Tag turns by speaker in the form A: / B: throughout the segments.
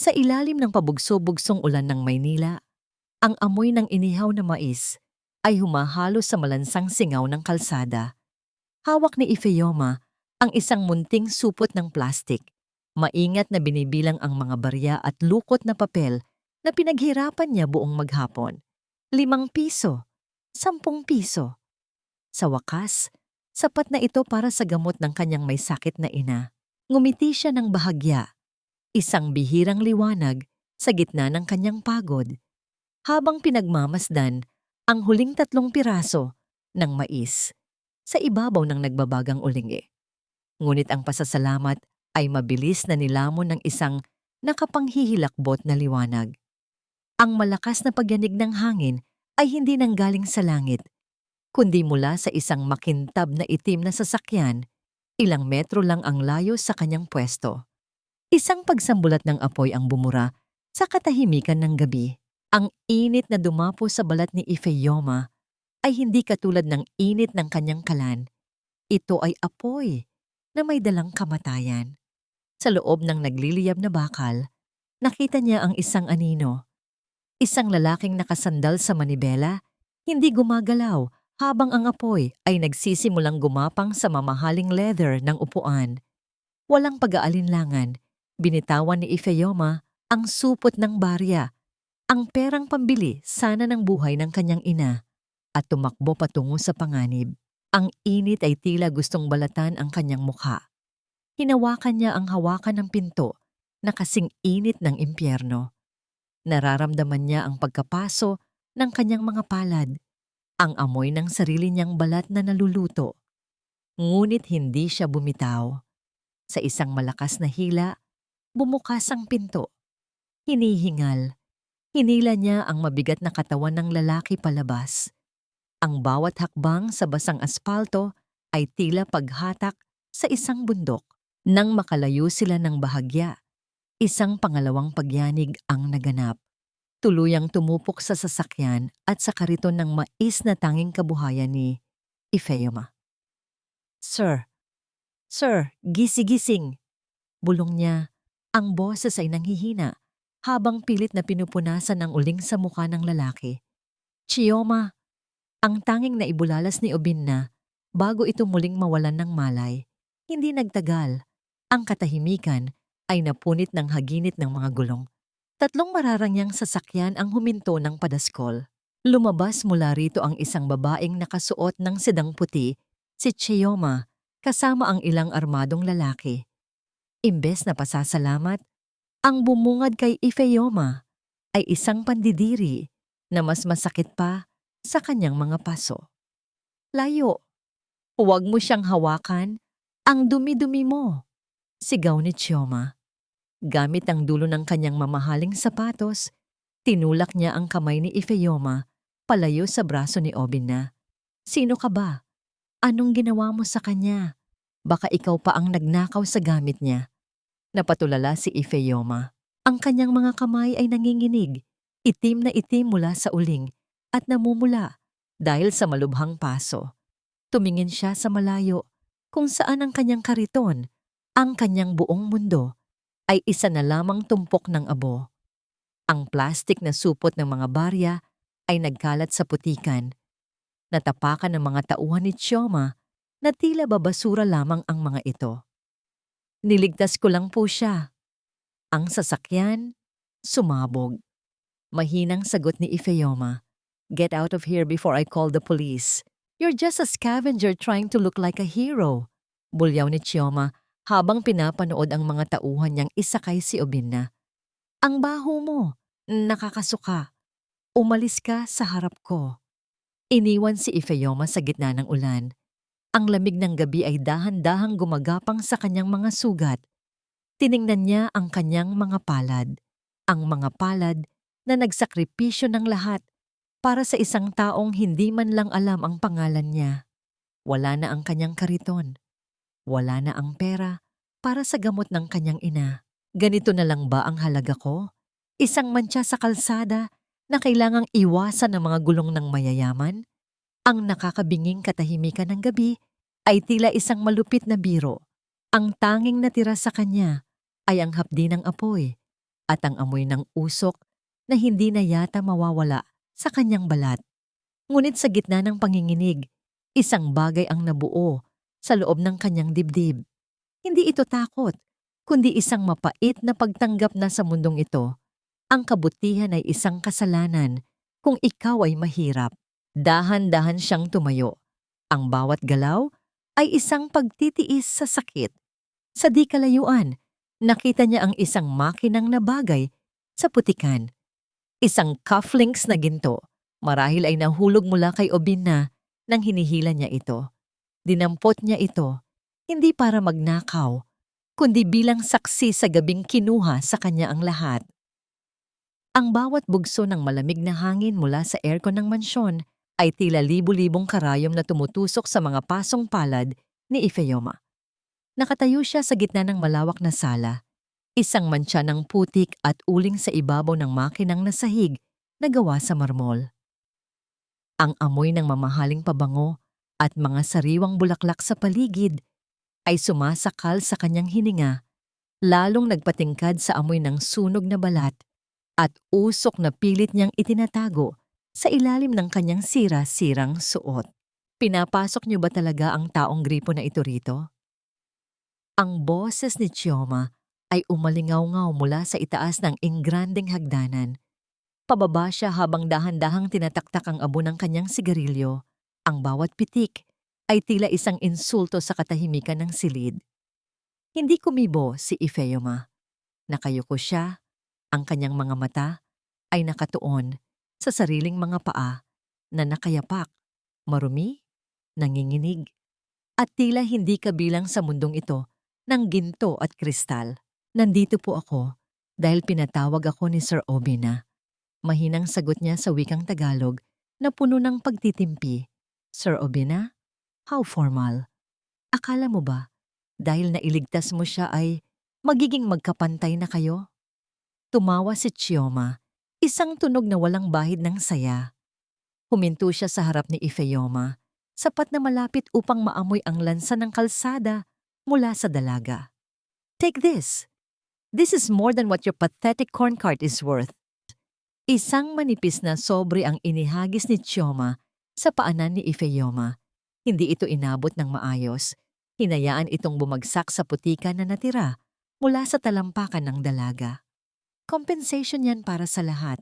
A: Sa ilalim ng pabugso-bugsong ulan ng Maynila, ang amoy ng inihaw na mais ay humahalo sa malansang singaw ng kalsada. Hawak ni Ifeoma ang isang munting supot ng plastik. Maingat na binibilang ang mga barya at lukot na papel na pinaghirapan niya buong maghapon. 5 piso, 10 piso. Sa wakas, sapat na ito para sa gamot ng kanyang may sakit na ina. Ngumiti siya ng bahagya, isang bihirang liwanag sa gitna ng kanyang pagod, habang pinagmamasdan ang huling 3 piraso ng mais sa ibabaw ng nagbabagang ulingi. Ngunit ang pasasalamat ay mabilis na nilamon ng isang nakapanghihilakbot na liwanag. Ang malakas na pagyanig ng hangin ay hindi nanggaling sa langit, kundi mula sa isang makintab na itim na sasakyan, ilang metro lang ang layo sa kanyang pwesto. Isang pagsambulat ng apoy ang bumura sa katahimikan ng gabi. Ang init na dumapo sa balat ni Ifeoma ay hindi katulad ng init ng kanyang kalan. Ito ay apoy na may dalang kamatayan. Sa loob ng nagliliyab na bakal, nakita niya ang isang anino. Isang lalaking nakasandal sa manibela, hindi gumagalaw habang ang apoy ay nagsisimulang gumapang sa mamahaling leather ng upuan. Walang pag-aalinlangan, binitawan ni Ifeoma ang supot ng barya, ang perang pambili sana ng buhay ng kanyang ina, at tumakbo patungo sa panganib. Ang init ay tila gustong balatan ang kanyang mukha. Hinawakan niya ang hawakan ng pinto na kasing init ng impyerno. Nararamdaman niya ang pagkapaso ng kanyang mga palad, ang amoy ng sarili niyang balat na naluluto. Ngunit hindi siya bumitaw. Sa isang malakas na hila, bumukas ang pinto. Hinihingal. Hinila niya ang mabigat na katawan ng lalaki palabas. Ang bawat hakbang sa basang aspalto ay tila paghatak sa isang bundok. Nang makalayo sila ng bahagya, isang pangalawang pagyanig ang naganap. Tuluyang tumupok sa sasakyan at sa kariton ng mais na tanging kabuhayan ni Ifeoma. "Sir, sir, gisi-gising!" Bulong niya, ang boses ay nanghihina habang pilit na pinupunasan ang uling sa mukha ng lalaki. "Chioma!" Ang tanging naibulalas ni Obinna bago ito muling mawalan ng malay. Hindi nagtagal. Ang katahimikan ay napunit ng haginit ng mga gulong. 3 mararangyang sasakyan ang huminto ng padaskol. Lumabas mula rito ang isang babaeng nakasuot ng sedang puti, si Chioma, kasama ang ilang armadong lalaki. Imbes na pasasalamat, ang bumungad kay Ifeoma ay isang pandidiri na mas masakit pa sa kanyang mga paso. "Layo! Huwag mo siyang hawakan! Ang dumi-dumi mo!" Sigaw ni Chioma. Gamit ang dulo ng kanyang mamahaling sapatos, tinulak niya ang kamay ni Ifeoma palayo sa braso ni Obinna. "Sino ka ba? Anong ginawa mo sa kanya? Baka ikaw pa ang nagnakaw sa gamit niya." Napatulala si Ifeoma. Ang kanyang mga kamay ay nanginginig, itim na itim mula sa uling at namumula dahil sa malubhang paso. Tumingin siya sa malayo kung saan ang kanyang kariton, ang kanyang buong mundo, ay isa na lamang tumpok ng abo. Ang plastik na supot ng mga barya ay nagkalat sa putikan. Natapakan ng mga tauhan ni Chioma na tila babasura lamang ang mga ito. "Niligtas ko lang po siya." Ang sasakyan, sumabog. Mahinang sagot ni Ifeoma, "Get out of here before I call the police. You're just a scavenger trying to look like a hero." Bulyaw ni Chioma habang pinapanood ang mga tauhan niyang isakay si Obinna. "Ang baho mo, nakakasuka. Umalis ka sa harap ko." Iniwan si Ifeoma sa gitna ng ulan. Ang lamig ng gabi ay dahan-dahang gumagapang sa kanyang mga sugat. Tiningnan niya ang kanyang mga palad. Ang mga palad na nagsakripisyo ng lahat para sa isang taong hindi man lang alam ang pangalan niya. Wala na ang kanyang kariton. Wala na ang pera para sa gamot ng kanyang ina. Ganito na lang ba ang halaga ko? Isang mantsa sa kalsada na kailangang iwasan ng mga gulong ng mayayaman? Ang nakakabinging katahimikan ng gabi ay tila isang malupit na biro. Ang tanging natira sa kanya ay ang hapdi ng apoy at ang amoy ng usok na hindi na yata mawawala sa kanyang balat. Ngunit sa gitna ng panginginig, isang bagay ang nabuo sa loob ng kanyang dibdib. Hindi ito takot, kundi isang mapait na pagtanggap na sa mundong ito, ang kabutihan ay isang kasalanan kung ikaw ay mahirap. Dahan-dahan siyang tumayo. Ang bawat galaw ay isang pagtitiis sa sakit. Sa di kalayuan, nakita niya ang isang makinang na bagay sa putikan. Isang cufflinks na ginto. Marahil ay nahulog mula kay Obina nang hinihila niya ito. Dinampot niya ito, hindi para magnakaw, kundi bilang saksi sa gabing kinuha sa kanya ang lahat. Ang bawat bugso ng malamig na hangin mula sa aircon ng mansyon ay tila libu-libong karayom na tumutusok sa mga pasong palad ni Ifeoma. Nakatayo siya sa gitna ng malawak na sala, isang mantsa ng putik at uling sa ibabaw ng makinang na sahig na gawa sa marmol. Ang amoy ng mamahaling pabango at mga sariwang bulaklak sa paligid ay sumasakal sa kanyang hininga, lalong nagpatingkad sa amoy ng sunog na balat at usok na pilit niyang itinatago sa ilalim ng kanyang sira-sirang suot. Pinapasok niyo ba talaga ang taong gripo na ito rito? Ang boses ni Chioma ay umalingaw-ngaw mula sa itaas ng ingrandeng hagdanan. Pababa siya habang dahan-dahang tinataktak ang abo ng kanyang sigarilyo. Ang bawat pitik ay tila isang insulto sa katahimikan ng silid. Hindi kumibo si Ifeoma. Nakayuko siya, ang kanyang mga mata ay nakatuon sa sariling mga paa na nakayapak, marumi, nanginginig, at tila hindi kabilang sa mundong ito ng ginto at kristal. Nandito po ako dahil pinatawag ako ni Sir Obina. Mahinang sagot niya sa wikang Tagalog na puno ng pagtitimpi. Sir Obina? How formal. Akala mo ba, dahil nailigtas mo siya ay magiging magkapantay na kayo? Tumawa si Chioma, isang tunog na walang bahid ng saya. Huminto siya sa harap ni Ifeoma, sapat na malapit upang maamoy ang lansa ng kalsada mula sa dalaga. Take this. This is more than what your pathetic corn cart is worth. Isang manipis na sobre ang inihagis ni Chioma sa paanan ni Ifeoma. Hindi ito inabot ng maayos. Hinayaan itong bumagsak sa putika na natira mula sa talampakan ng dalaga. Compensation yan para sa lahat.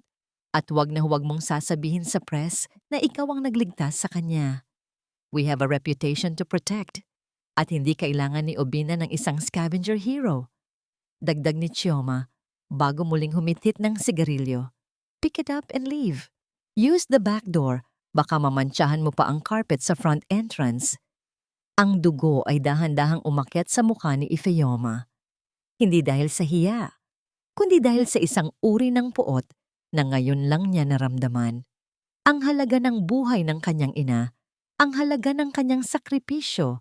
A: At huwag na huwag mong sasabihin sa press na ikaw ang nagligtas sa kanya. We have a reputation to protect. At hindi kailangan ni Obina ng isang scavenger hero. Dagdag ni Chioma bago muling humitit ng sigarilyo. Pick it up and leave. Use the back door, baka mamantsahan mo pa ang carpet sa front entrance. Ang dugo ay dahan-dahang umakyat sa mukha ni Ifeoma. Hindi dahil sa hiya, kundi dahil sa isang uri ng puot na ngayon lang niya naramdaman. Ang halaga ng buhay ng kanyang ina, ang halaga ng kanyang sakripisyo,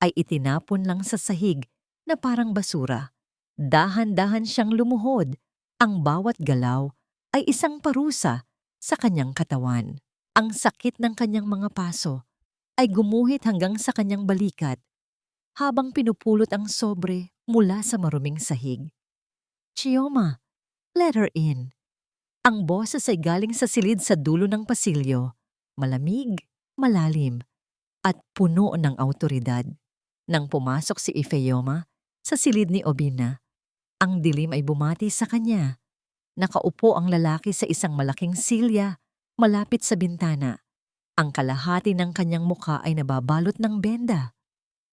A: ay itinapon lang sa sahig na parang basura. Dahan-dahan siyang lumuhod, ang bawat galaw ay isang parusa sa kanyang katawan. Ang sakit ng kanyang mga paso ay gumuhit hanggang sa kanyang balikat habang pinupulot ang sobre mula sa maruming sahig. Chioma, let her in. Ang boses ay galing sa silid sa dulo ng pasilyo, malamig, malalim, at puno ng awtoridad. Nang pumasok si Ifeoma sa silid ni Obina, ang dilim ay bumati sa kanya. Nakaupo ang lalaki sa isang malaking silya malapit sa bintana. Ang kalahati ng kanyang mukha ay nababalot ng benda.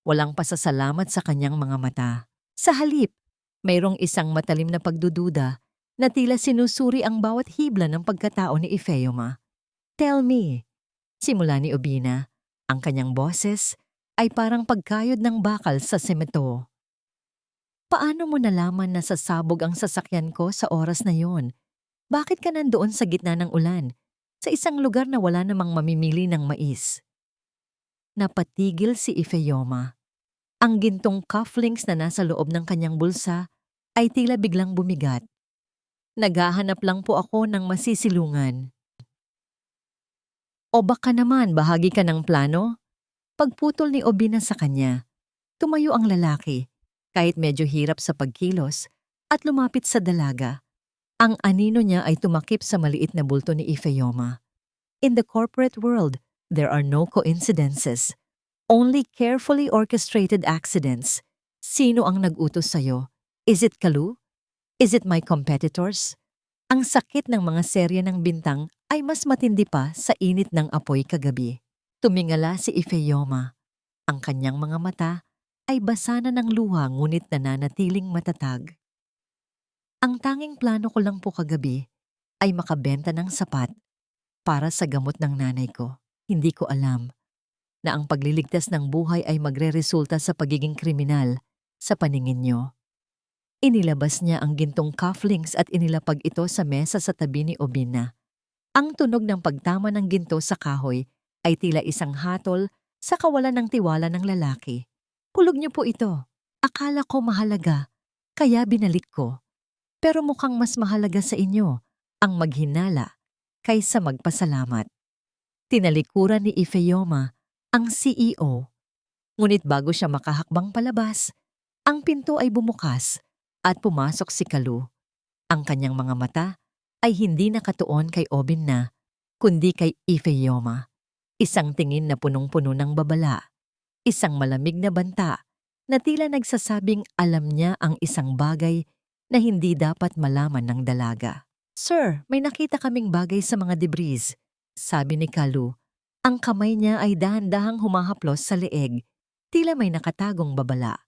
A: Walang pasasalamat sa kanyang mga mata. Sa halip, mayroong isang matalim na pagdududa na tila sinusuri ang bawat hibla ng pagkatao ni Ifeoma. Tell me, simula ni Obina, ang kanyang boses ay parang pagkayod ng bakal sa semento. Paano mo nalaman na sasabog ang sasakyan ko sa oras na yon? Bakit ka nandoon sa gitna ng ulan, sa isang lugar na wala namang mamimili ng mais? Napatigil si Ifeoma. Ang gintong cufflinks na nasa loob ng kanyang bulsa ay tila biglang bumigat. Naghahanap lang po ako ng masisilungan. O baka naman bahagi ka ng plano? Pagputol ni Obina sa kanya, tumayo ang lalaki, kahit medyo hirap sa pagkilos, at lumapit sa dalaga. Ang anino niya ay tumakip sa maliit na bulto ni Ifeoma. In the corporate world, there are no coincidences. Only carefully orchestrated accidents. Sino ang nag-utos sa'yo? Is it Kalu? Is it my competitors? Ang sakit ng mga serye ng bintang ay mas matindi pa sa init ng apoy kagabi. Tumingala si Ifeoma. Ang kanyang mga mata ay basa na ng luha ngunit nananatiling matatag. Ang tanging plano ko lang po kagabi ay makabenta ng sapat para sa gamot ng nanay ko. Hindi ko alam na ang pagliligtas ng buhay ay magreresulta sa pagiging kriminal sa paningin niyo. Inilabas niya ang gintong cufflinks at inilapag ito sa mesa sa tabi ni Obina. Ang tunog ng pagtama ng ginto sa kahoy ay tila isang hatol sa kawalan ng tiwala ng lalaki. Hulog niyo po ito. Akala ko mahalaga, kaya binalik ko. Pero mukhang mas mahalaga sa inyo ang maghinala kaysa magpasalamat. Tinalikuran ni Ifeoma ang CEO. Ngunit bago siya makahakbang palabas, ang pinto ay bumukas at pumasok si Kalu. Ang kanyang mga mata ay hindi nakatuon kay Obina, kundi kay Ifeoma. Isang tingin na punong-puno ng babala. Isang malamig na banta na tila nagsasabing alam niya ang isang bagay na hindi dapat malaman ng dalaga. Sir, may nakita kaming bagay sa mga debris, sabi ni Kalu. Ang kamay niya ay dahan-dahang humahaplos sa leeg, tila may nakatagong babala.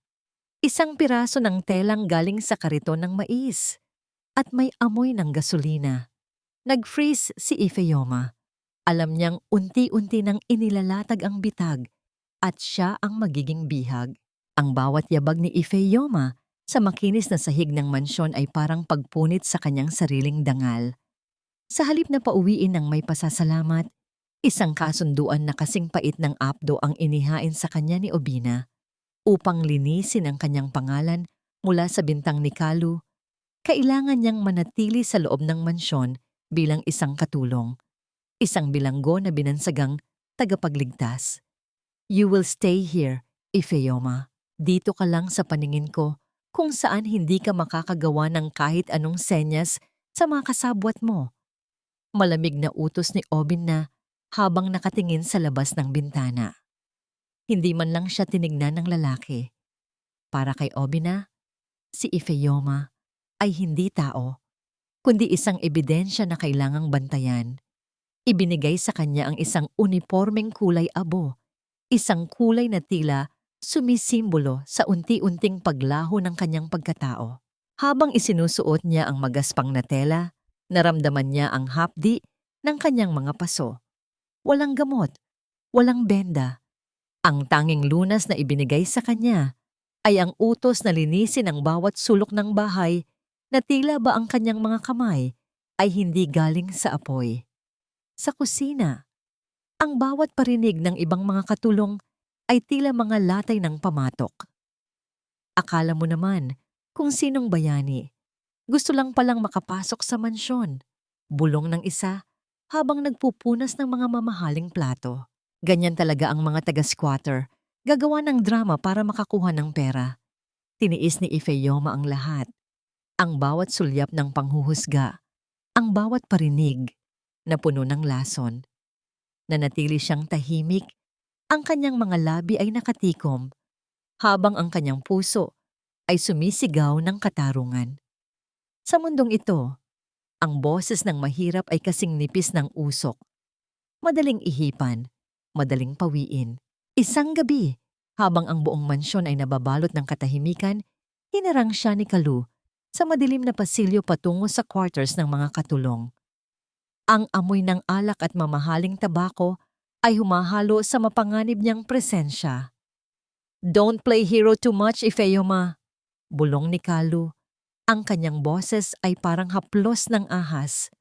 A: Isang piraso ng telang galing sa kariton ng mais at may amoy ng gasolina. Nag-freeze si Ifeoma. Alam niyang unti-unti nang inilalatag ang bitag at siya ang magiging bihag. Ang bawat yabag ni Ifeoma sa makinis na sahig ng mansyon ay parang pagpunit sa kanyang sariling dangal. Sa halip na pauwiin ng may pasasalamat, isang kasunduan na kasing pait ng apdo ang inihain sa kanya ni Obina. Upang linisin ang kanyang pangalan mula sa bintang ni Kalu, kailangan niyang manatili sa loob ng mansyon bilang isang katulong. Isang bilanggo na binansagang tagapagligtas. You will stay here, Ifeoma. Dito ka lang sa paningin ko kung saan hindi ka makakagawa ng kahit anong senyas sa mga kasabwat mo. Malamig na utos ni Obina habang nakatingin sa labas ng bintana. Hindi man lang siya tinignan ng lalaki. Para kay Obina, si Ifeoma ay hindi tao, kundi isang ebidensya na kailangang bantayan. Ibinigay sa kanya ang isang unipormeng kulay abo, isang kulay na tila sumisimbolo sa unti-unting paglaho ng kanyang pagkatao. Habang isinusuot niya ang magaspang na tela, naramdaman niya ang hapdi ng kanyang mga paso. Walang gamot, walang benda. Ang tanging lunas na ibinigay sa kanya ay ang utos na linisin ang bawat sulok ng bahay na tila ba ang kanyang mga kamay ay hindi galing sa apoy. Sa kusina, ang bawat parinig ng ibang mga katulong ay tila mga latay ng pamatok. Akala mo naman kung sinong bayani. Gusto lang palang makapasok sa mansyon. Bulong ng isa habang nagpupunas ng mga mamahaling plato. Ganyan talaga ang mga taga-squatter, gagawa ng drama para makakuha ng pera. Tiniis ni Ifeoma ang lahat. Ang bawat sulyap ng panghuhusga, ang bawat parinig na puno ng lason. Nanatili siyang tahimik, ang kanyang mga labi ay nakatikom, habang ang kanyang puso ay sumisigaw ng katarungan. Sa mundong ito, ang boses ng mahirap ay kasing nipis ng usok. Madaling ihipan, madaling pawiin. Isang gabi, habang ang buong mansyon ay nababalot ng katahimikan, hinarang siya ni Kalu sa madilim na pasilyo patungo sa quarters ng mga katulong. Ang amoy ng alak at mamahaling tabako ay humahalo sa mapanganib niyang presensya. Don't play hero too much, Ifeoma, bulong ni Kalu. Ang kanyang boses ay parang haplos ng ahas.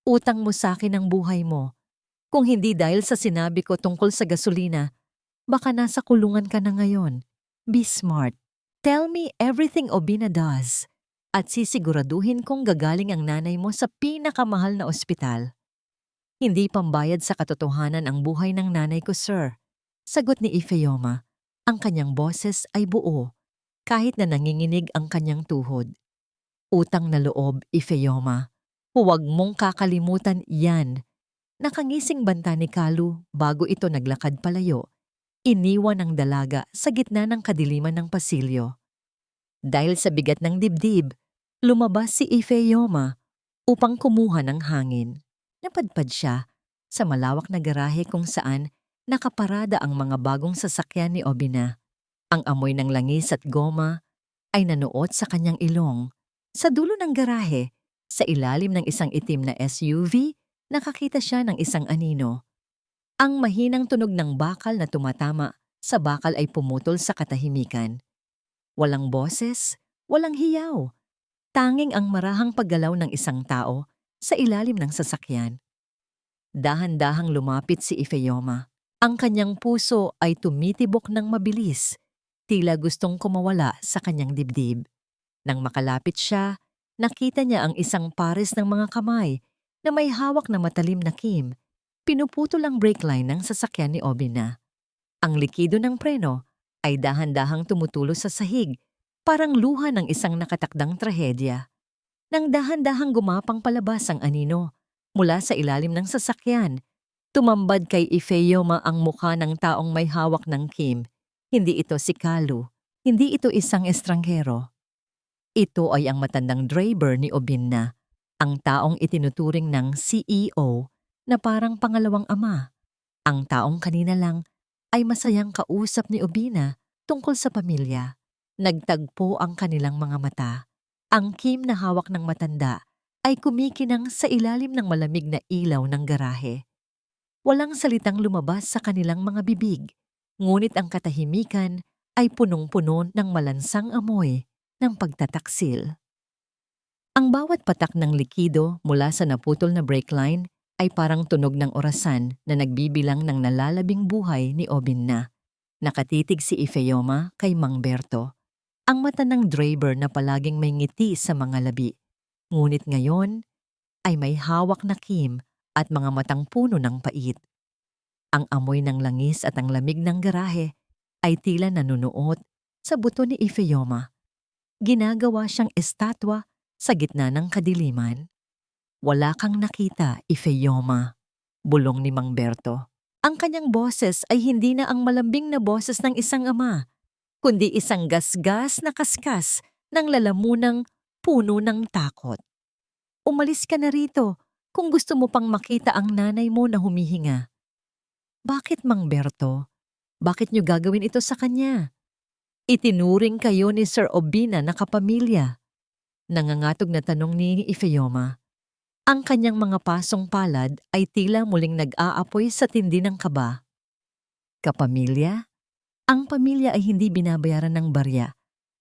A: Utang mo sa akin ang buhay mo. Kung hindi dahil sa sinabi ko tungkol sa gasolina, baka nasa kulungan ka na ngayon. Be smart. Tell me everything Obina does. At sisiguraduhin kong gagaling ang nanay mo sa pinakamahal na ospital. Hindi pambayad sa katotohanan ang buhay ng nanay ko, sir. Sagot ni Ifeoma. Ang kanyang boses ay buo, kahit na nanginginig ang kanyang tuhod. Utang na loob, Ifeoma. Huwag mong kakalimutan yan. Nakangising banta ni Kalu bago ito naglakad palayo. Iniwan ang dalaga sa gitna ng kadiliman ng pasilyo. Dahil sa bigat ng dibdib, lumabas si Ifeyoma upang kumuha ng hangin. Napadpad siya sa malawak na garahe kung saan nakaparada ang mga bagong sasakyan ni Obina. Ang amoy ng langis at goma ay nanuot sa kanyang ilong. Sa dulo ng garahe, sa ilalim ng isang itim na SUV, nakakita siya ng isang anino. Ang mahinang tunog ng bakal na tumatama sa bakal ay pumutol sa katahimikan. Walang boses, walang hiyaw. Tanging ang marahang paggalaw ng isang tao sa ilalim ng sasakyan. Dahan-dahang lumapit si Ifeyoma. Ang kanyang puso ay tumitibok ng mabilis, tila gustong kumawala sa kanyang dibdib. Nang makalapit siya, nakita niya ang isang pares ng mga kamay na may hawak na matalim na kim. Pinuputol ang brake line ng sasakyan ni Obina. Ang likido ng preno ay dahan-dahang tumutulo sa sahig, parang luha ng isang nakatakdang trahedya. Nang dahan-dahang gumapang palabas ang anino mula sa ilalim ng sasakyan, tumambad kay Ifeyoma ang mukha ng taong may hawak ng kim. Hindi ito si Kalu, hindi ito isang estranghero. Ito ay ang matandang driver ni Obina, ang taong itinuturing ng CEO na parang pangalawang ama. Ang taong kanina lang ay masayang kausap ni Obina tungkol sa pamilya. Nagtagpo ang kanilang mga mata. Ang kim na hawak ng matanda ay kumikinang sa ilalim ng malamig na ilaw ng garahe. Walang salitang lumabas sa kanilang mga bibig, ngunit ang katahimikan ay punong-puno ng malansang amoy ng pagtataksil. Ang bawat patak ng likido mula sa naputol na brake line ay parang tunog ng orasan na nagbibilang ng nalalabing buhay ni Obina. Nakatitig si Ifeyoma kay Mang Berto, ang mata ng driver na palaging may ngiti sa mga labi. Ngunit ngayon ay may hawak na kim at mga matang puno ng pait. Ang amoy ng langis at ang lamig ng garahe ay tila nanunuot sa buto ni Ifeyoma. Ginagawa siyang estatwa sa gitna ng kadiliman. Wala kang nakita, Ifeyoma, bulong ni Mang Berto. Ang kanyang boses ay hindi na ang malambing na boses ng isang ama, kundi isang gasgas na kaskas ng lalamunang puno ng takot. Umalis ka na rito kung gusto mo pang makita ang nanay mo na humihinga. Bakit, Mang Berto? Bakit niyo gagawin ito sa kanya? Itinuring kayo ni Sir Obina na kapamilya. Nangangatog na tanong ni Ifeyoma. Ang kanyang mga pasong palad ay tila muling nag-aapoy sa tindi ng kaba. Kapamilya? Ang pamilya ay hindi binabayaran ng barya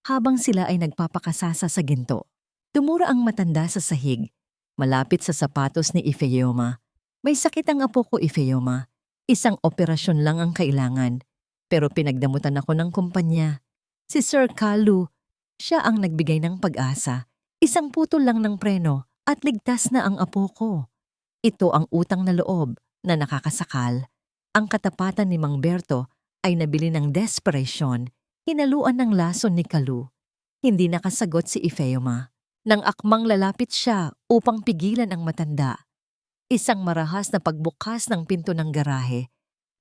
A: habang sila ay nagpapakasasa sa ginto. Tumura ang matanda sa sahig, malapit sa sapatos ni Ifeyoma. May sakit ang apo ko, Ifeyoma. Isang operasyon lang ang kailangan, pero pinagdamutan ako ng kumpanya. Si Sir Kalu, siya ang nagbigay ng pag-asa. Isang putol lang ng preno at ligtas na ang apo ko. Ito ang utang na loob na nakakasakal. Ang katapatan ni Mang Berto ay nabili ng desperation, hinaluan ng lason ni Kalu. Hindi nakasagot si Ifeyoma. Nang akmang lalapit siya upang pigilan ang matanda. Isang marahas na pagbukas ng pinto ng garahe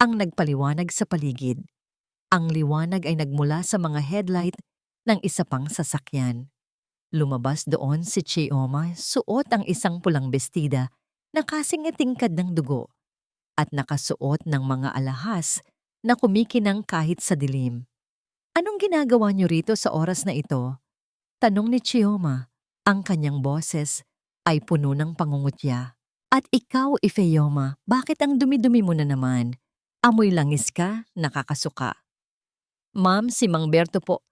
A: ang nagpaliwanag sa paligid. Ang liwanag ay nagmula sa mga headlight ng isa pang sasakyan. Lumabas doon si Chioma, suot ang isang pulang bestida na kasing-tingkad ng dugo at nakasuot ng mga alahas na kumikinang kahit sa dilim. Anong ginagawa niyo rito sa oras na ito? Tanong ni Chioma. Ang kanyang boses ay puno ng pangungutya. At ikaw, Ifeyoma, bakit ang dumi-dumi mo na naman? Amoy langis ka, nakakasuka. Ma'am, si Mang Berto po.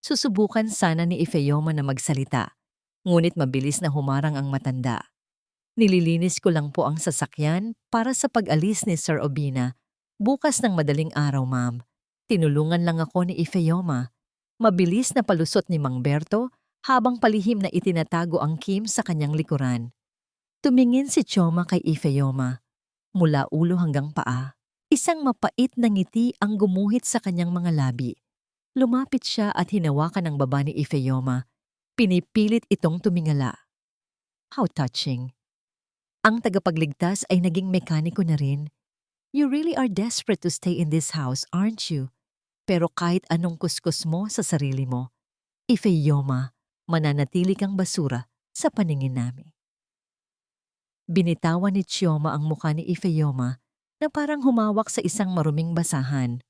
A: Susubukan sana ni Ifeyoma na magsalita, ngunit mabilis na humarang ang matanda. Nililinis ko lang po ang sasakyan para sa pag-alis ni Sir Obina. Bukas ng madaling araw, ma'am. Tinulungan lang ako ni Ifeyoma. Mabilis na palusot ni Mang Berto habang palihim na itinatago ang kim sa kanyang likuran. Tumingin si Chioma kay Ifeyoma. Mula ulo hanggang paa, isang mapait na ngiti ang gumuhit sa kanyang mga labi. Lumapit siya at hinawakan ang baba ni Ifeyoma. Pinipilit itong tumingala. How touching. Ang tagapagligtas ay naging mekaniko na rin. You really are desperate to stay in this house, aren't you? Pero kahit anong kuskus mo sa sarili mo, Ifeyoma, mananatili kang basura sa paningin namin. Binitawan ni Chioma ang mukha ni Ifeyoma na parang humawak sa isang maruming basahan.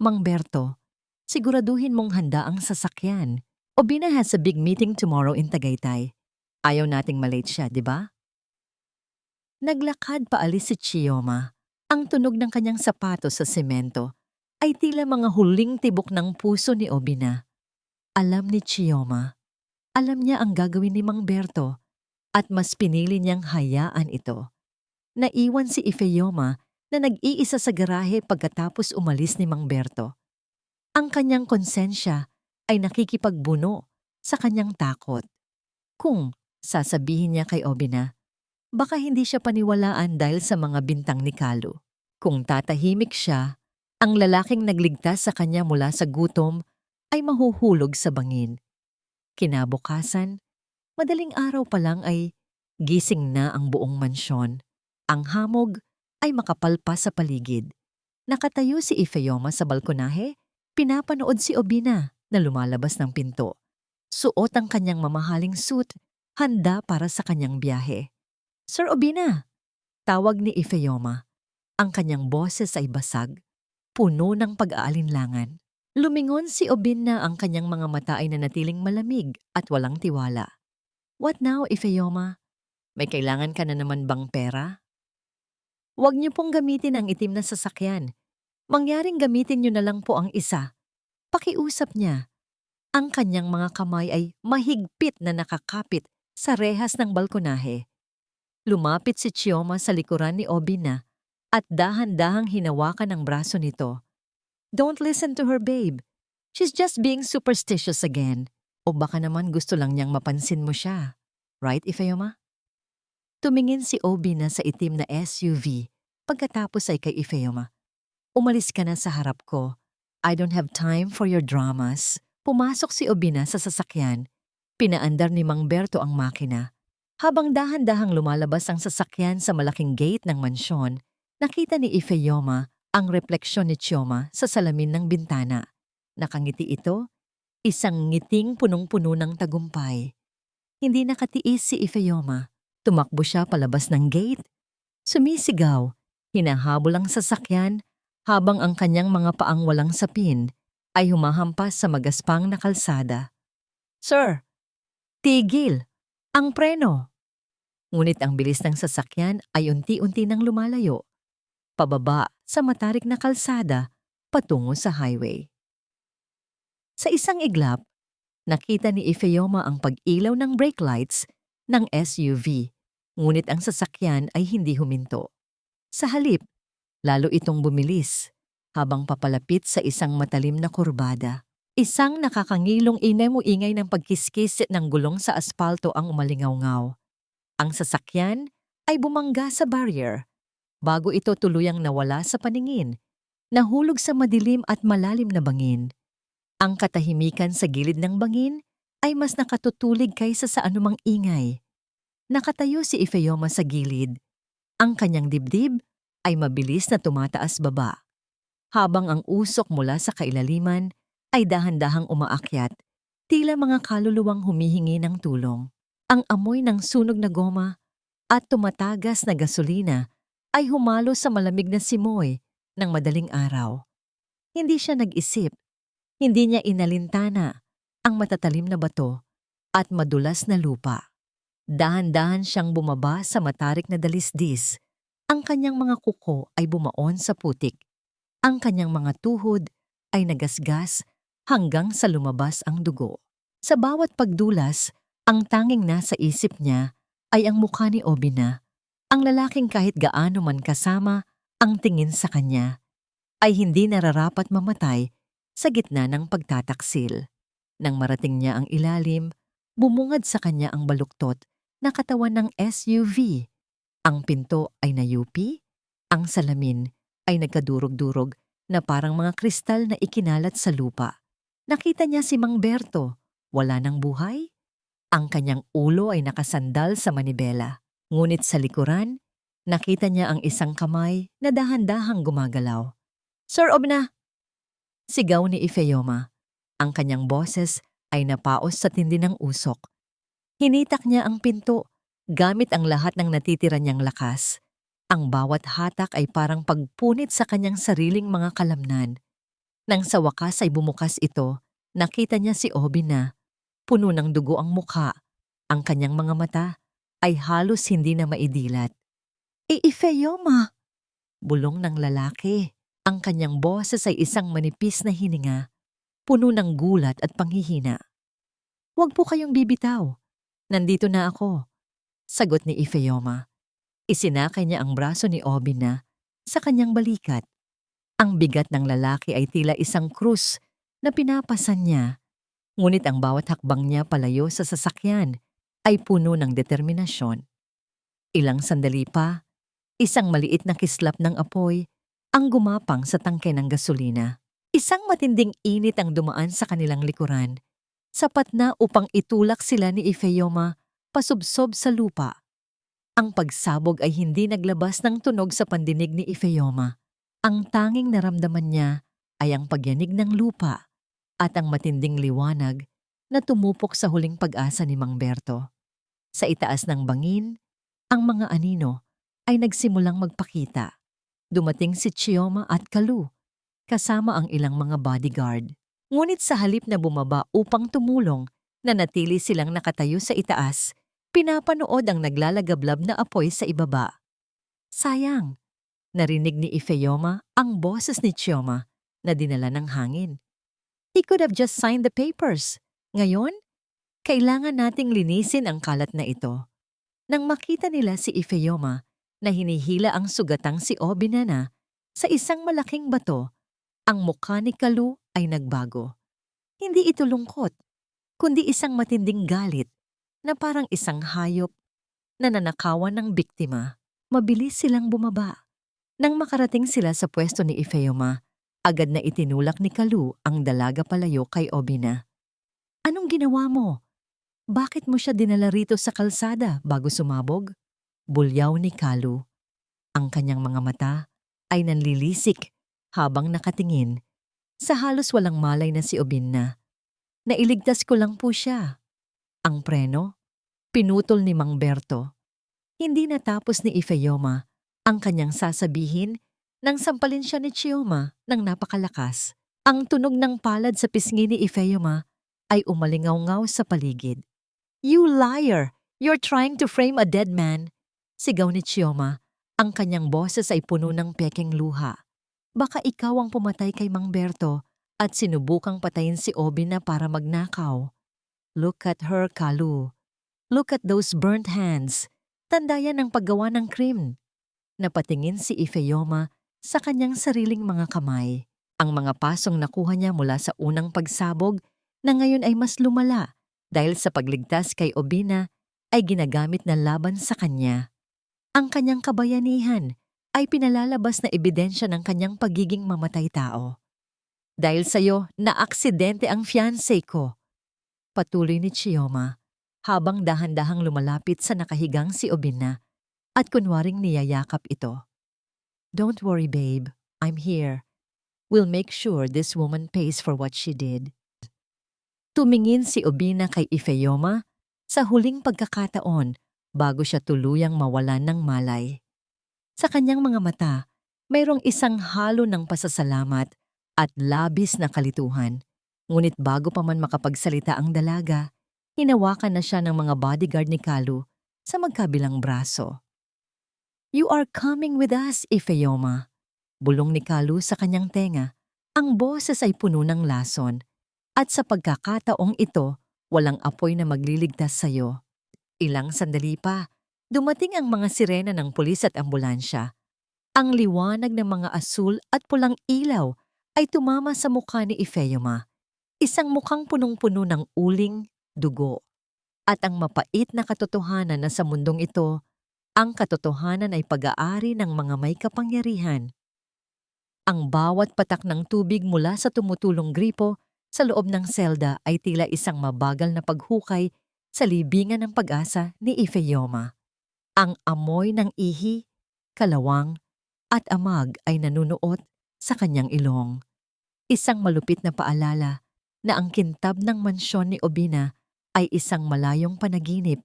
A: Mang Berto, siguraduhin mong handa ang sasakyan. Obina has a big meeting tomorrow in Tagaytay. Ayaw nating malate siya, di ba? Naglakad paalis si Chioma. Ang tunog ng kanyang sapatos sa semento ay tila mga huling tibok ng puso ni Obina. Alam ni Chioma, alam niya ang gagawin ni Mang Berto at mas pinili niyang hayaan ito. Naiwan si Ifeyoma na nag-iisa sa garahe pagkatapos umalis ni Mang Berto. Ang kanyang konsensya ay nakikipagbuno sa kanyang takot. Kung sasabihin niya kay Obina, baka hindi siya paniwalaan dahil sa mga bintang ni Kalu. Kung tatahimik siya, ang lalaking nagligtas sa kanya mula sa gutom ay mahuhulog sa bangin. Kinabukasan, madaling araw pa lang ay gising na ang buong mansyon. Ang hamog ay makapal pa sa paligid. Nakatayo si Ifeyoma sa balkonahe, pinapanood si Obina na lumalabas ng pinto. Suot ang kanyang mamahaling suit, handa para sa kanyang biyahe. Sir Obina! Tawag ni Ifeyoma. Ang kanyang boses ay basag, puno ng pag-aalinlangan. Lumingon si Obina, ang kanyang mga mata ay nanatiling malamig at walang tiwala. What now, Ifeyoma? May kailangan ka na naman bang pera? Huwag niyo pong gamitin ang itim na sasakyan. Mangyaring gamitin niyo na lang po ang isa. Pakiusap niya. Ang kanyang mga kamay ay mahigpit na nakakapit sa rehas ng balkonahe. Lumapit si Chioma sa likuran ni Obina at dahan-dahang hinawakan ang braso nito. Don't listen to her, babe. She's just being superstitious again. O baka naman gusto lang niyang mapansin mo siya. Right, Ifeyoma? Tumingin si Obina sa itim na SUV pagkatapos ay kay Ifeyoma. Umalis ka na sa harap ko. I don't have time for your dramas. Pumasok si Obina sa sasakyan. Pinaandar ni Mang Berto ang makina. Habang dahan-dahang lumalabas ang sasakyan sa malaking gate ng mansyon, nakita ni Ifeyoma ang refleksyon ni Chioma sa salamin ng bintana. Nakangiti ito, isang ngiting punong-puno ng tagumpay. Hindi nakatiis si Ifeyoma. Tumakbo siya palabas ng gate. Sumisigaw, hinahabol ang sasakyan habang ang kanyang mga paang walang sapin ay humahampas sa magaspang na kalsada. Sir, tigil! Ang preno! Ngunit ang bilis ng sasakyan ay unti-unti nang lumalayo. Pababa sa matarik na kalsada patungo sa highway. Sa isang iglap, nakita ni Ifeyoma ang pag-ilaw ng brake lights ng SUV, ngunit ang sasakyan ay hindi huminto. Sa halip, lalo itong bumilis habang papalapit sa isang matalim na kurbada. Isang nakakangilong ingay ng pagkiskis ng gulong sa aspalto ang umalingaw-ngaw. Ang sasakyan ay bumangga sa barrier. Bago ito tuluyang nawala sa paningin, nahulog sa madilim at malalim na bangin. Ang katahimikan sa gilid ng bangin ay mas nakatutulig kaysa sa anumang ingay. Nakatayo si Ifeyoma sa gilid. Ang kanyang dibdib ay mabilis na tumataas baba. Habang ang usok mula sa kailaliman ay dahan-dahang umaakyat, tila mga kaluluwang humihingi ng tulong. Ang amoy ng sunog na goma at tumatagas na gasolina ay humalo sa malamig na simoy ng madaling araw. Hindi siya nag-isip. Hindi niya inalintana ang matatalim na bato at madulas na lupa. Dahan-dahan siyang bumaba sa matarik na dalisdis. Ang kanyang mga kuko ay bumaon sa putik. Ang kanyang mga tuhod ay nagasgas hanggang sa lumabas ang dugo. Sa bawat pagdulas, ang tanging nasa isip niya ay ang mukha ni Obina. Ang lalaking kahit gaano man kasama ang tingin sa kanya, ay hindi nararapat mamatay sa gitna ng pagtataksil. Nang marating niya ang ilalim, bumungad sa kanya ang baluktot na katawan ng SUV. Ang pinto ay nayupi, ang salamin ay nagkadurog-durog na parang mga kristal na ikinalat sa lupa. Nakita niya si Mang Berto, wala ng buhay, Ang kanyang ulo ay nakasandal sa manibela. Ngunit sa likuran, nakita niya ang isang kamay na dahan-dahang gumagalaw. "Sir Obina!" Sigaw ni Ifeoma. Ang kanyang boses ay napaos sa tindi ng usok. Hinitak niya ang pinto gamit ang lahat ng natitira niyang lakas. Ang bawat hatak ay parang pagpunit sa kanyang sariling mga kalamnan. Nang sa wakas ay bumukas ito, nakita niya si Obi na puno ng dugo ang mukha. Ang kanyang mga mata ay halos hindi na maidilat. "Ifeoma!" Bulong ng lalaki. Ang kanyang boses ay isang manipis na hininga, puno ng gulat at panghihina. "Huwag po kayong bibitaw. Nandito na ako," sagot ni Ifeoma. Isinakay niya ang braso ni Obina sa kanyang balikat. Ang bigat ng lalaki ay tila isang krus na pinapasan niya, ngunit ang bawat hakbang niya palayo sa sasakyan ay puno ng determinasyon. Ilang sandali pa, isang maliit na kislap ng apoy ang gumapang sa tangke ng gasolina. Isang matinding init ang dumaan sa kanilang likuran, sapat na upang itulak sila ni Ifeoma pasubsob sa lupa. Ang pagsabog ay hindi naglabas ng tunog sa pandinig ni Ifeoma. Ang tanging naramdaman niya ay ang pagyanig ng lupa at ang matinding liwanag na tumupok sa huling pag-asa ni Mang Berto. Sa itaas ng bangin, ang mga anino ay nagsimulang magpakita. Dumating si Chioma at Kalu, kasama ang ilang mga bodyguard. Ngunit sa halip na bumaba upang tumulong, nanatili silang nakatayo sa itaas, pinapanood ang naglalagablab na apoy sa ibaba. Sayang, narinig ni Ifeoma ang boses ni Chioma na dinala ng hangin. "He could have just signed the papers. Ngayon, kailangan nating linisin ang kalat na ito." Nang makita nila si Ifeoma na hinihila ang sugatang si Obinana sa isang malaking bato, ang mukha ni Kalu ay nagbago. Hindi ito lungkot, kundi isang matinding galit na parang isang hayop na nanakawan ng biktima. Mabilis silang bumaba. Nang makarating sila sa pwesto ni Ifeoma, agad na itinulak ni Kalu ang dalaga palayo kay Obina. "Anong ginawa mo? Bakit mo siya dinala rito sa kalsada bago sumabog?" Bulyaw ni Kalu. Ang kanyang mga mata ay nanlilisik habang nakatingin sa halos walang malay na si Obina. "Nailigtas ko lang po siya." Ang preno, pinutol ni Mang Berto. Hindi natapos ni Ifeoma ang kanyang sasabihin nang sampalin siya ni Chioma ng napakalakas. Ang tunog ng palad sa pisngi ni Ifeoma ay umalingaw-ngaw sa paligid. "You liar! You're trying to frame a dead man!" Sigaw ni Chioma. Ang kanyang boses ay puno ng pekeng luha. "Baka ikaw ang pumatay kay Mang Berto at sinubukang patayin si Obina para magnakaw. Look at her, Kalu. Look at those burnt hands. Tanda yan ng paggawa ng krim." Napatingin si Ifeoma sa kanyang sariling mga kamay. Ang mga pasong nakuha niya mula sa unang pagsabog na ngayon ay mas lumala dahil sa pagligtas kay Obina ay ginagamit na laban sa kanya. Ang kanyang kabayanihan ay pinalalabas na ebidensya ng kanyang pagiging mamatay-tao. "Dahil sa'yo, naaksidente ang fiancé ko," patuloy ni Chioma, habang dahan-dahang lumalapit sa nakahigang si Obina at kunwaring niyayakap ito. "Don't worry, babe. I'm here. We'll make sure this woman pays for what she did." Tumingin si Obina kay Ifeoma sa huling pagkakataon bago siya tuluyang mawalan ng malay. Sa kanyang mga mata, mayroong isang halo ng pasasalamat at labis na kalituhan. Ngunit bago pa man makapagsalita ang dalaga, hinawakan na siya ng mga bodyguard ni Kalu sa magkabilang braso. "You are coming with us, Ifeoma," bulong ni Kalu sa kanyang tenga. Ang boses ay puno ng lason, at sa pagkakataong ito, walang apoy na magliligtas sa'yo. Ilang sandali pa, dumating ang mga sirena ng pulis at ambulansya. Ang liwanag ng mga asul at pulang ilaw ay tumama sa mukha ni Ifeoma, isang mukhang punong-puno ng uling, dugo. At ang mapait na katotohanan na sa mundong ito, ang katotohanan ay pag-aari ng mga may kapangyarihan. Ang bawat patak ng tubig mula sa tumutulong gripo sa loob ng selda ay tila isang mabagal na paghukay Sa libingan ng pag-asa ni Ifeyoma, ang amoy ng ihi, kalawang, at amag ay nanunuot sa kanyang ilong. Isang malupit na paalala na ang kintab ng mansyon ni Obina ay isang malayong panaginip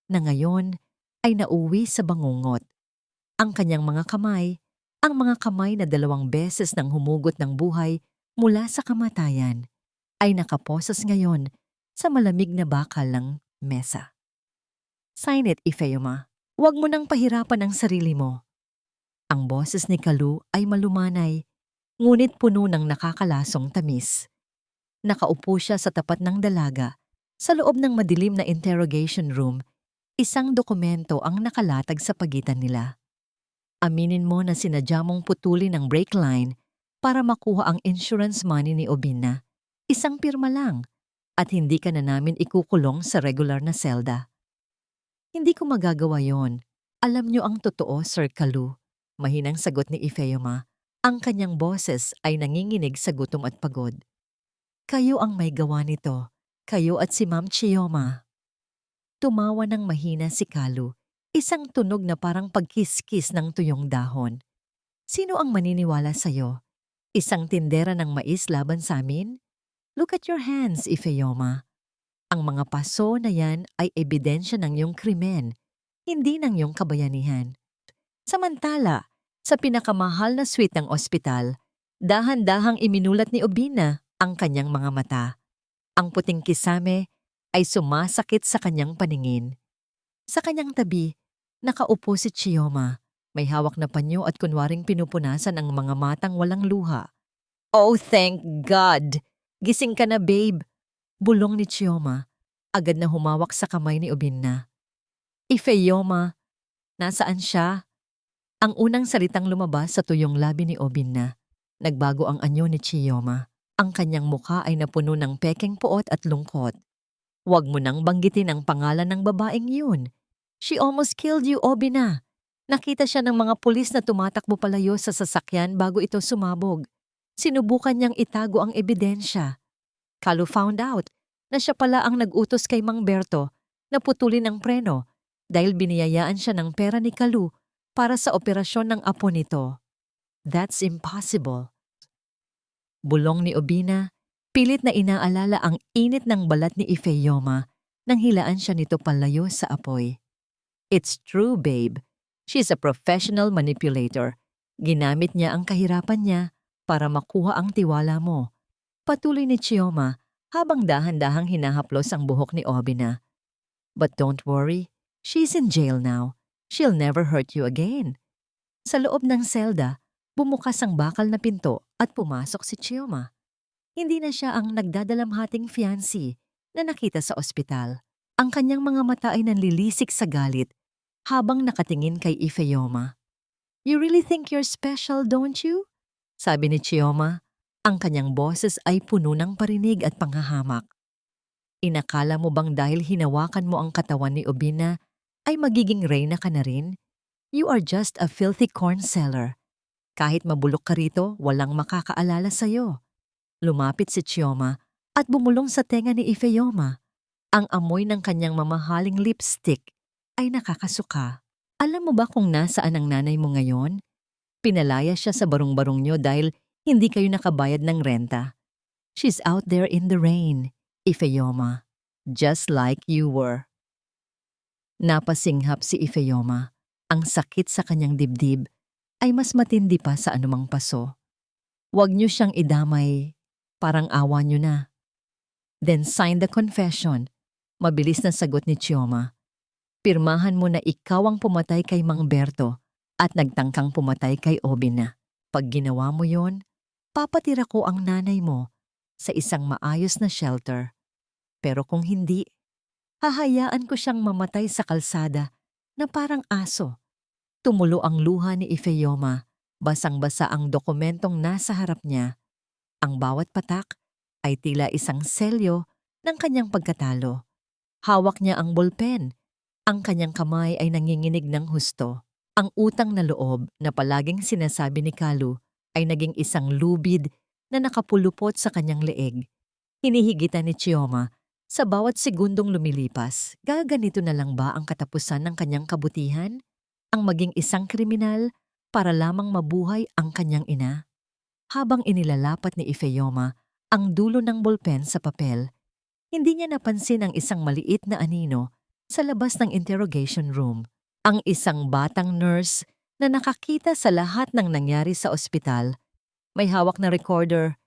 A: na ngayon ay nauwi sa bangungot. Ang kanyang mga kamay, ang mga kamay na 2 beses nang humugot ng buhay mula sa kamatayan, ay nakaposas ngayon sa malamig na bakal ng mesa. Sign it, Ifeyoma. Huwag mo nang pahirapan ang sarili mo. Ang boses ni Kalu ay malumanay, ngunit puno ng nakakalasong tamis. Nakaupo siya sa tapat ng dalaga. Sa loob ng madilim na interrogation room, isang dokumento ang nakalatag sa pagitan nila. Aminin mo na sinadya mong putulin ang brake line para makuha ang insurance money ni Obina. Isang pirma lang, at hindi ka na namin ikukulong sa regular na selda. Hindi ko magagawa yon. Alam niyo ang totoo, Sir Kalu. Mahinang sagot ni Ifeyoma. Ang kanyang boses ay nanginginig sa gutom at pagod. Kayo ang may gawa nito. Kayo at si Ma'am Chioma. Tumawa ng mahina si Kalu. Isang tunog na parang pagkiskis ng tuyong dahon. Sino ang maniniwala sa'yo? Isang tindera ng mais laban sa amin? Look at your hands, Ifeyoma. Ang mga paso na yan ay ebidensya ng iyong krimen, hindi ng iyong kabayanihan. Samantala, sa pinakamahal na suite ng ospital, dahan-dahang iminulat ni Obina ang kanyang mga mata. Ang puting kisame ay sumasakit sa kanyang paningin. Sa kanyang tabi, nakaupo si Chioma. May hawak na panyo at kunwaring pinupunasan ang mga matang walang luha. Oh, thank God! Gising ka na, babe! Bulong ni Chioma. Agad na humawak sa kamay ni Obina. Ifeyoma, nasaan siya? Ang unang salitang lumabas sa tuyong labi ni Obina. Nagbago ang anyo ni Chioma. Ang kanyang mukha ay napuno ng pekeng puot at lungkot. Huwag mo nang banggitin ang pangalan ng babaeng yun. She almost killed you, Obina. Nakita siya ng mga pulis na tumatakbo palayo sa sasakyan bago ito sumabog. Sinubukan niyang itago ang ebidensya. Kalu found out na siya pala ang nag-utos kay Mang Berto na putulin ang preno dahil biniyayaan siya ng pera ni Kalu para sa operasyon ng apo nito. That's impossible. Bulong ni Obina, pilit na inaalala ang init ng balat ni Ifeyoma nang hilaan siya nito palayo sa apoy. It's true, babe. She's a professional manipulator. Ginamit niya ang kahirapan niya para makuha ang tiwala mo. Patuloy ni Chioma habang dahan-dahang hinahaplos ang buhok ni Obina. But don't worry, she's in jail now. She'll never hurt you again. Sa loob ng selda, bumukas ang bakal na pinto at pumasok si Chioma. Hindi na siya ang nagdadalamhating fiancé na nakita sa ospital. Ang kanyang mga mata ay nanlilisik sa galit habang nakatingin kay Ifeyoma. You really think you're special, don't you? Sabi ni Chioma. Ang kanyang boses ay puno ng parinig at panghahamak. Inakala mo bang dahil hinawakan mo ang katawan ni Obina ay magiging reyna ka na rin? You are just a filthy corn seller. Kahit mabulok ka rito, walang makakaalala sa'yo. Lumapit si Chioma at bumulong sa tenga ni Ifeyoma. Ang amoy ng kanyang mamahaling lipstick ay nakakasuka. Alam mo ba kung nasaan ang nanay mo ngayon? Pinalaya siya sa barong-barong niyo dahil hindi kayo nakabayad ng renta. She's out there in the rain, Ifeyoma. Just like you were. Napasinghap si Ifeyoma. Ang sakit sa kanyang dibdib ay mas matindi pa sa anumang paso. Huwag niyo siyang idamay, parang awa niyo na. Then sign the confession. Mabilis na sagot ni Chioma. Pirmahan mo na ikaw ang pumatay kay Mang Berto at nagtangkang pumatay kay Obina. Pag ginawa mo yon, papatira ko ang nanay mo sa isang maayos na shelter. Pero kung hindi, hahayaan ko siyang mamatay sa kalsada na parang aso. Tumulo ang luha ni Ifeyoma. Basang-basa ang dokumentong nasa harap niya. Ang bawat patak ay tila isang selyo ng kanyang pagkatalo. Hawak niya ang bolpen. Ang kanyang kamay ay nanginginig ng husto. Ang utang na loob na palaging sinasabi ni Kalu ay naging isang lubid na nakapulupot sa kanyang leeg. Hinihigitan ni Chioma Sa bawat segundong lumilipas, gaganito na lang ba ang katapusan ng kanyang kabutihan? Ang maging isang kriminal para lamang mabuhay ang kanyang ina? Habang inilalapat ni Ifeoma ang dulo ng bolpen sa papel, hindi niya napansin ang isang maliit na anino sa labas ng interrogation room. Ang isang batang nurse na nakakita sa lahat ng nangyari sa ospital, may hawak na recorder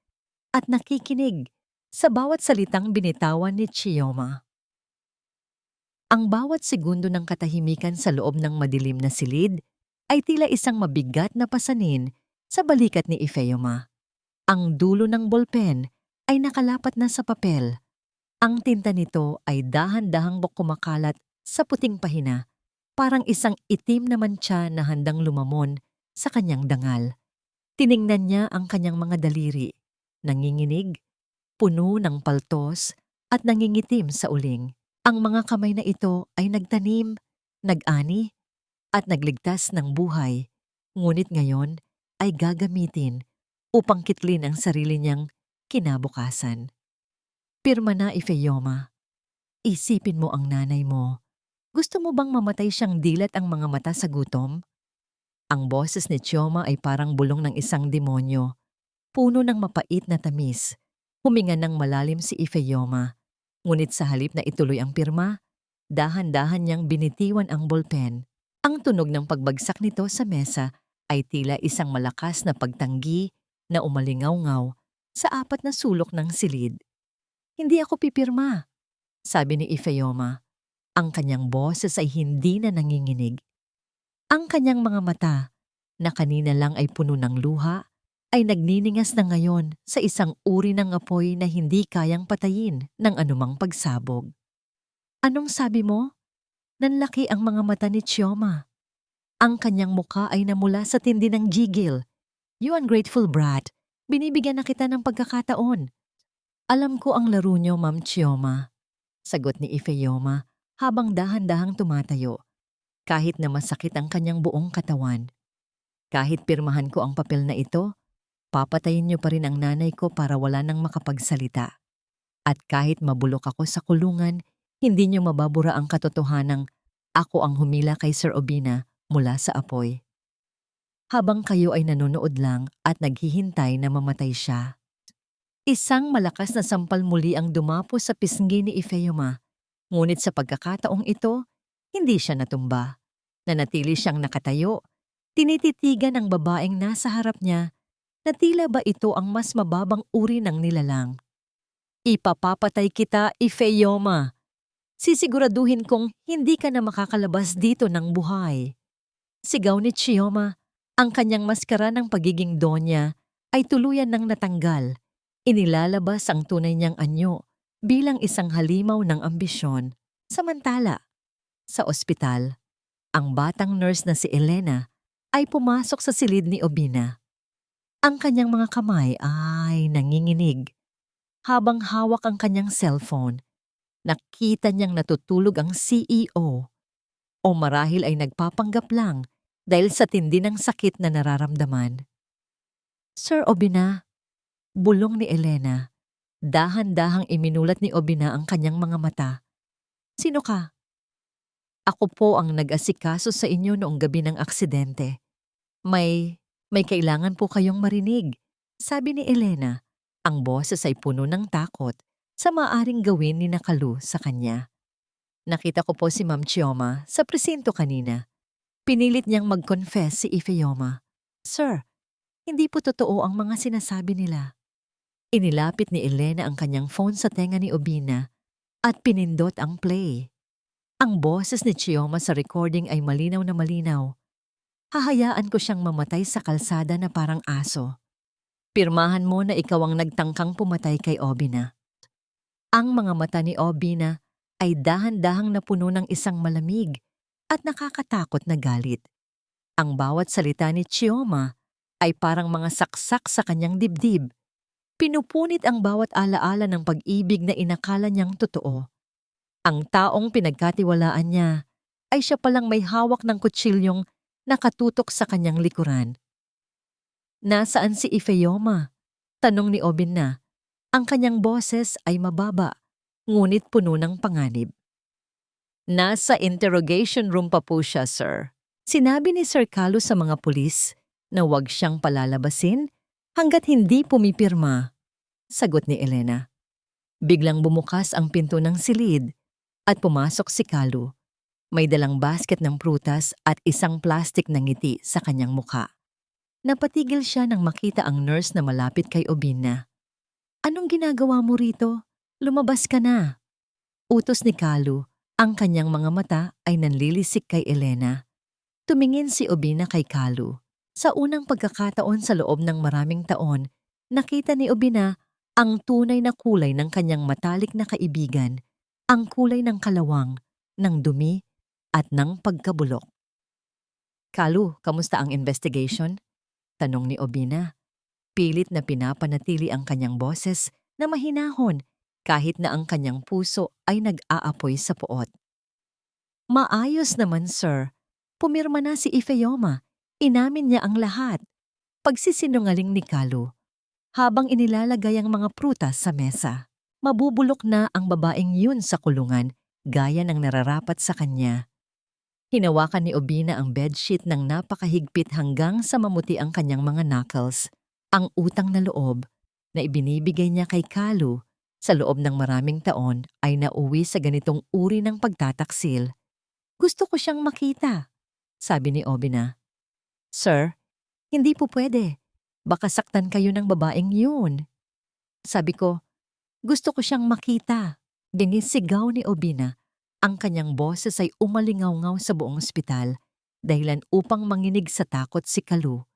A: at nakikinig sa bawat salitang binitawan ni Chioma. Ang bawat segundo ng katahimikan sa loob ng madilim na silid ay tila isang mabigat na pasanin sa balikat ni Ifeoma. Ang dulo ng bolpen ay nakalapat na sa papel. Ang tinta nito ay dahan-dahang kumakalat sa puting pahina, parang isang itim na mantsa na handang lumamon sa kanyang dangal. Tiningnan niya ang kanyang mga daliri, nanginginig, puno ng paltos at nangingitim sa uling. Ang mga kamay na ito ay nagtanim, nag-ani, at nagligtas ng buhay, ngunit ngayon ay gagamitin upang kitlin ang sarili niyang kinabukasan. Pirma na, Ifeoma. Isipin mo ang nanay mo. Gusto mo bang mamatay siyang dilat ang mga mata sa gutom? Ang boses ni Chioma ay parang bulong ng isang demonyo, puno ng mapait na tamis. Huminga ng malalim si Ifeoma. Ngunit sa halip na ituloy ang pirma, dahan-dahan niyang binitiwan ang bolpen. Ang tunog ng pagbagsak nito sa mesa ay tila isang malakas na pagtanggi na umalingaw-ngaw sa apat na sulok ng silid. Hindi ako pipirma, sabi ni Ifeoma. Ang kanyang boses ay hindi na nanginginig. Ang kanyang mga mata, na kanina lang ay puno ng luha, ay nagniningas na ngayon sa isang uri ng apoy na hindi kayang patayin ng anumang pagsabog. Anong sabi mo? Nanlaki ang mga mata ni Chioma. Ang kanyang muka ay namula sa tindi ng gigil. You ungrateful brat, binibigyan na kita ng pagkakataon. Alam ko ang laro niyo, Ma'am Chioma, sagot ni Ifeoma habang dahan-dahang tumatayo, kahit na masakit ang kanyang buong katawan. Kahit pirmahan ko ang papel na ito, papatayin niyo pa rin ang nanay ko para wala nang makapagsalita. At kahit mabulok ako sa kulungan, hindi niyo mababura ang katotohanang ako ang humila kay Sir Obina mula sa apoy. Habang kayo ay nanonood lang at naghihintay na mamatay siya. Isang malakas na sampal muli ang dumapo sa pisngi ni Ifeoma. Ngunit sa pagkakataong ito, hindi siya natumba. Nanatili siyang nakatayo. Tinititigan ang babaeng nasa harap niya na tila ba ito ang mas mababang uri ng nilalang. Ipapapatay kita, Ifeoma. Sisiguraduhin kong hindi ka na makakalabas dito ng buhay. Sigaw ni Chioma, ang kanyang maskara ng pagiging donya ay tuluyan ng natanggal. Inilalabas ang tunay niyang anyo bilang isang halimaw ng ambisyon. Samantala, sa ospital, ang batang nurse na si Elena ay pumasok sa silid ni Obina. Ang kanyang mga kamay ay nanginginig. Habang hawak ang kanyang cellphone, nakita niyang natutulog ang CEO. O marahil ay nagpapanggap lang dahil sa tindi ng sakit na nararamdaman. Sir Obina, bulong ni Elena. Dahan-dahang iminulat ni Obina ang kanyang mga mata. Sino ka? Ako po ang nag-asikaso sa inyo noong gabi ng aksidente. May kailangan po kayong marinig, sabi ni Elena. Ang boses ay puno ng takot sa maaring gawin ni Nakalu sa kanya. Nakita ko po si Ma'am Chioma sa presinto kanina. Pinilit niyang mag-confess si Ifeoma. Sir, hindi po totoo ang mga sinasabi nila. Inilapit ni Elena ang kanyang phone sa tenga ni Obina at pinindot ang play. Ang boses ni Chioma sa recording ay malinaw na malinaw. Hahayaan ko siyang mamatay sa kalsada na parang aso. Pirmahan mo na ikaw ang nagtangkang pumatay kay Obina. Ang mga mata ni Obina ay dahan-dahang napuno ng isang malamig at nakakatakot na galit. Ang bawat salita ni Chioma ay parang mga saksak sa kanyang dibdib. Pinupunit ang bawat alaala ng pag-ibig na inakala niyang totoo. Ang taong pinagkatiwalaan niya ay siya palang may hawak ng kutsilyong nakatutok sa kanyang likuran. Nasaan si Ifeoma? Tanong ni Obina. Ang kanyang boses ay mababa, ngunit puno ng panganib. Nasa interrogation room pa po siya, sir. Sinabi ni Sir Carlo sa mga pulis na huwag siyang palalabasin hanggat hindi pumipirma, sagot ni Elena. Biglang bumukas ang pinto ng silid at pumasok si Carlo. May dalang basket ng prutas at isang plastik na ngiti sa kanyang mukha. Napatigil siya nang makita ang nurse na malapit kay Obina. Anong ginagawa mo rito? Lumabas ka na. Utos ni Carlo. Ang kanyang mga mata ay nanlilisik kay Elena. Tumingin si Obina kay Carlo. Sa unang pagkakataon sa loob ng maraming taon, nakita ni Obina ang tunay na kulay ng kanyang matalik na kaibigan, ang kulay ng kalawang, ng dumi, at ng pagkabulok. Carlo, kamusta ang investigation? Tanong ni Obina. Pilit na pinapanatili ang kanyang boses na mahinahon kahit na ang kanyang puso ay nag-aapoy sa puot. Maayos naman, sir. Pumirma na si Ifeoma. Inamin niya ang lahat. Pagsisinungaling ni Carlo. Habang inilalagay ang mga prutas sa mesa, mabubulok na ang babaeng yun sa kulungan gaya ng nararapat sa kanya. Hinawakan ni Obina ang bedsheet ng napakahigpit hanggang sa mamuti ang kanyang mga knuckles, ang utang na loob na ibinibigay niya kay Carlo sa loob ng maraming taon ay nauwi sa ganitong uri ng pagtataksil. Gusto ko siyang makita, sabi ni Obina. Sir, hindi po pwede. Baka saktan kayo ng babaeng yun. Sabi ko, gusto ko siyang makita. Binisigaw ni Obina. Ang kanyang boses ay umalingaw-ngaw sa buong ospital dahilan upang manginig sa takot si Carlo.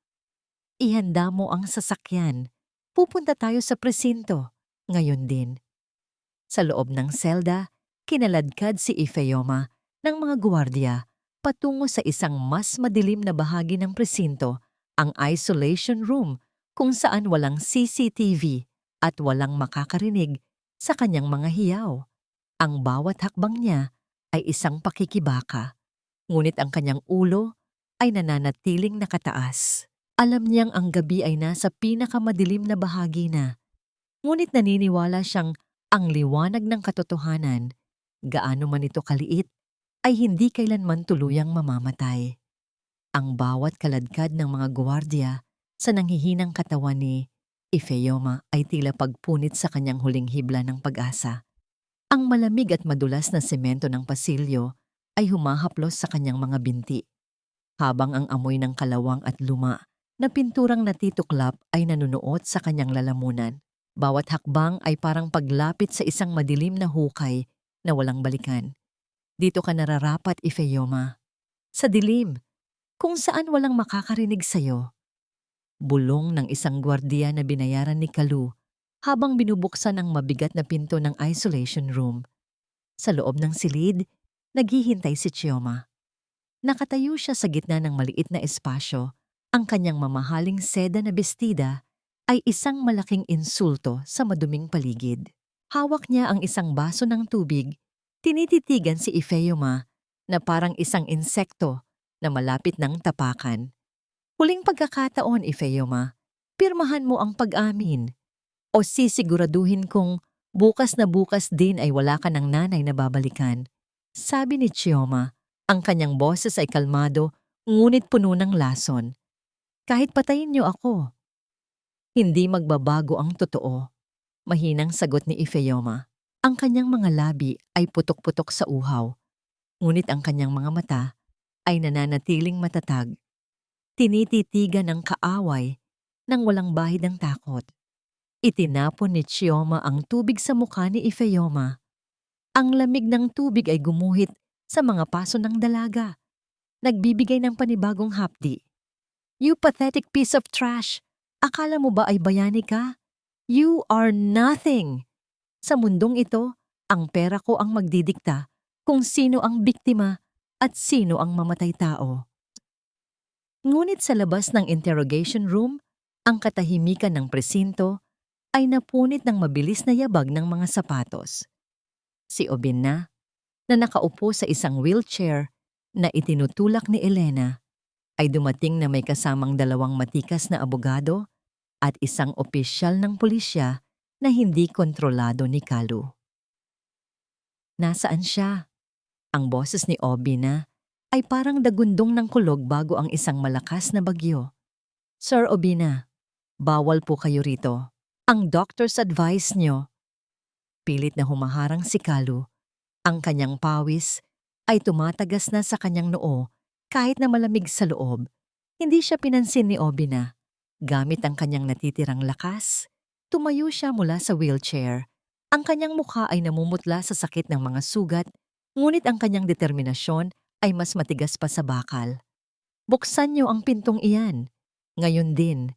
A: Ihanda mo ang sasakyan. Pupunta tayo sa presinto. Ngayon din. Sa loob ng selda, kinaladkad si Ifeoma ng mga gwardiya patungo sa isang mas madilim na bahagi ng presinto, ang isolation room, kung saan walang CCTV at walang makakarinig sa kanyang mga hiyaw. Ang bawat hakbang niya ay isang pakikibaka, ngunit ang kanyang ulo ay nananatiling nakataas. Alam niyang ang gabi ay nasa pinakamadilim na bahagi na. Ngunit naniniwala siyang ang liwanag ng katotohanan, gaano man ito kaliit, ay hindi kailanman tuluyang mamamatay. Ang bawat kaladkad ng mga gwardiya sa nanghihinang katawan ni Ifeoma ay tila pagpunit sa kanyang huling hibla ng pag-asa. Ang malamig at madulas na semento ng pasilyo ay humahaplos sa kanyang mga binti, habang ang amoy ng kalawang at luma na pinturang natituklap ay nanunuot sa kanyang lalamunan. Bawat hakbang ay parang paglapit sa isang madilim na hukay na walang balikan. Dito ka nararapat, Ifeoma. Sa dilim, kung saan walang makakarinig sa'yo. Bulong ng isang gwardiya na binayaran ni Carlo habang binubuksan ang mabigat na pinto ng isolation room. Sa loob ng silid, naghihintay si Chioma. Nakatayo siya sa gitna ng maliit na espasyo. Ang kanyang mamahaling seda na bestida ay isang malaking insulto sa maduming paligid. Hawak niya ang isang baso ng tubig, tinititigan si Ifeoma na parang isang insekto na malapit ng tapakan. Huling pagkakataon, Ifeoma, pirmahan mo ang pag-amin o sisiguraduhin kong bukas na bukas din ay wala ka ng nanay na babalikan. Sabi ni Chioma, ang kanyang boses ay kalmado ngunit puno ng lason. Kahit patayin niyo ako. Hindi magbabago ang totoo, mahinang sagot ni Ifeoma. Ang kanyang mga labi ay putok-putok sa uhaw, ngunit ang kanyang mga mata ay nananatiling matatag. Tinititigan ng kaaway nang walang bahid ng takot. Itinapon ni Chioma ang tubig sa mukha ni Ifeoma. Ang lamig ng tubig ay gumuhit sa mga paso ng dalaga, nagbibigay ng panibagong hapdi. You pathetic piece of trash! Akala mo ba ay bayani ka? You are nothing! Sa mundong ito, ang pera ko ang magdidikta kung sino ang biktima at sino ang mamatay tao. Ngunit sa labas ng interrogation room, ang katahimikan ng presinto ay napunit ng mabilis na yabag ng mga sapatos. Si Obina, na nakaupo sa isang wheelchair na itinutulak ni Elena, ay dumating na may kasamang 2 matikas na abogado at isang opisyal ng pulisya na hindi kontrolado ni Carlo. Nasaan siya? Ang boses ni Obina ay parang dagundong ng kulog bago ang isang malakas na bagyo. Sir Obina, bawal po kayo rito. Ang doctor's advice nyo. Pilit na humaharang si Kalu. Ang kanyang pawis ay tumatagas na sa kanyang noo kahit na malamig sa loob. Hindi siya pinansin ni Obina. Gamit ang kanyang natitirang lakas, tumayo siya mula sa wheelchair. Ang kanyang mukha ay namumutla sa sakit ng mga sugat, ngunit ang kanyang determinasyon ay mas matigas pa sa bakal. Buksan niyo ang pintong iyan. Ngayon din.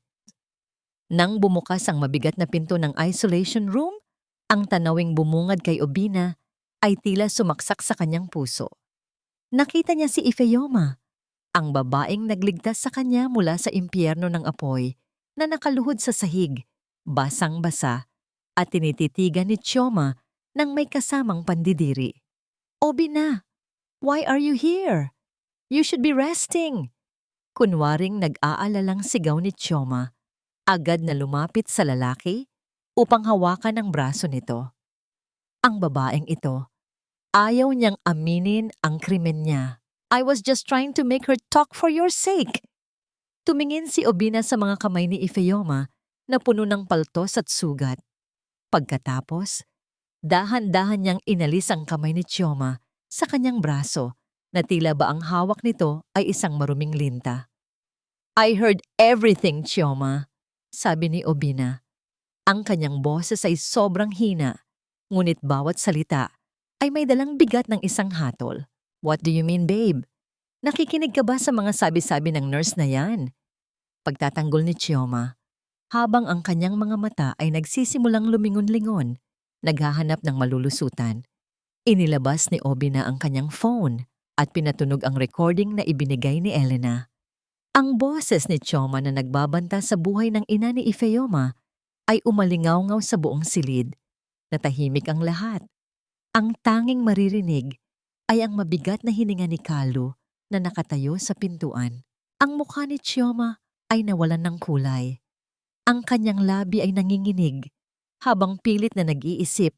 A: Nang bumukas ang mabigat na pinto ng isolation room, ang tanawing bumungad kay Obina ay tila sumaksak sa kanyang puso. Nakita niya si Ifeyoma, ang babaeng nagligtas sa kanya mula sa impyerno ng apoy na nakaluhod sa sahig, basang-basa, at tinititigan ni Chioma ng may kasamang pandidiri. Obina, why are you here? You should be resting. Kunwaring nag-aalalang sigaw ni Chioma, agad na lumapit sa lalaki upang hawakan ang braso nito. Ang babaeng ito, ayaw niyang aminin ang krimen niya. I was just trying to make her talk for your sake. Tumingin si Obina sa mga kamay ni Ifeyoma na puno ng paltos at sugat. Pagkatapos, dahan-dahan niyang inalis ang kamay ni Chioma sa kanyang braso na tila ba ang hawak nito ay isang maruming linta. I heard everything, Chioma, sabi ni Obina. Ang kanyang boses ay sobrang hina, ngunit bawat salita ay may dalang bigat ng isang hatol. What do you mean, babe? Nakikinig ka ba sa mga sabi-sabi ng nurse na yan? Pagtatanggol ni Chioma, habang ang kanyang mga mata ay nagsisimulang lumingon-lingon, naghahanap ng malulusutan. Inilabas ni Obina ang kanyang phone at pinatunog ang recording na ibinigay ni Elena. Ang boses ni Chioma na nagbabanta sa buhay ng ina ni Ifeyoma ay umalingaw-ngaw sa buong silid. Natahimik ang lahat. Ang tanging maririnig ay ang mabigat na hininga ni Kalu na nakatayo sa pintuan. Ang mukha ni Chioma ay nawalan ng kulay. Ang kanyang labi ay nanginginig habang pilit na nag-iisip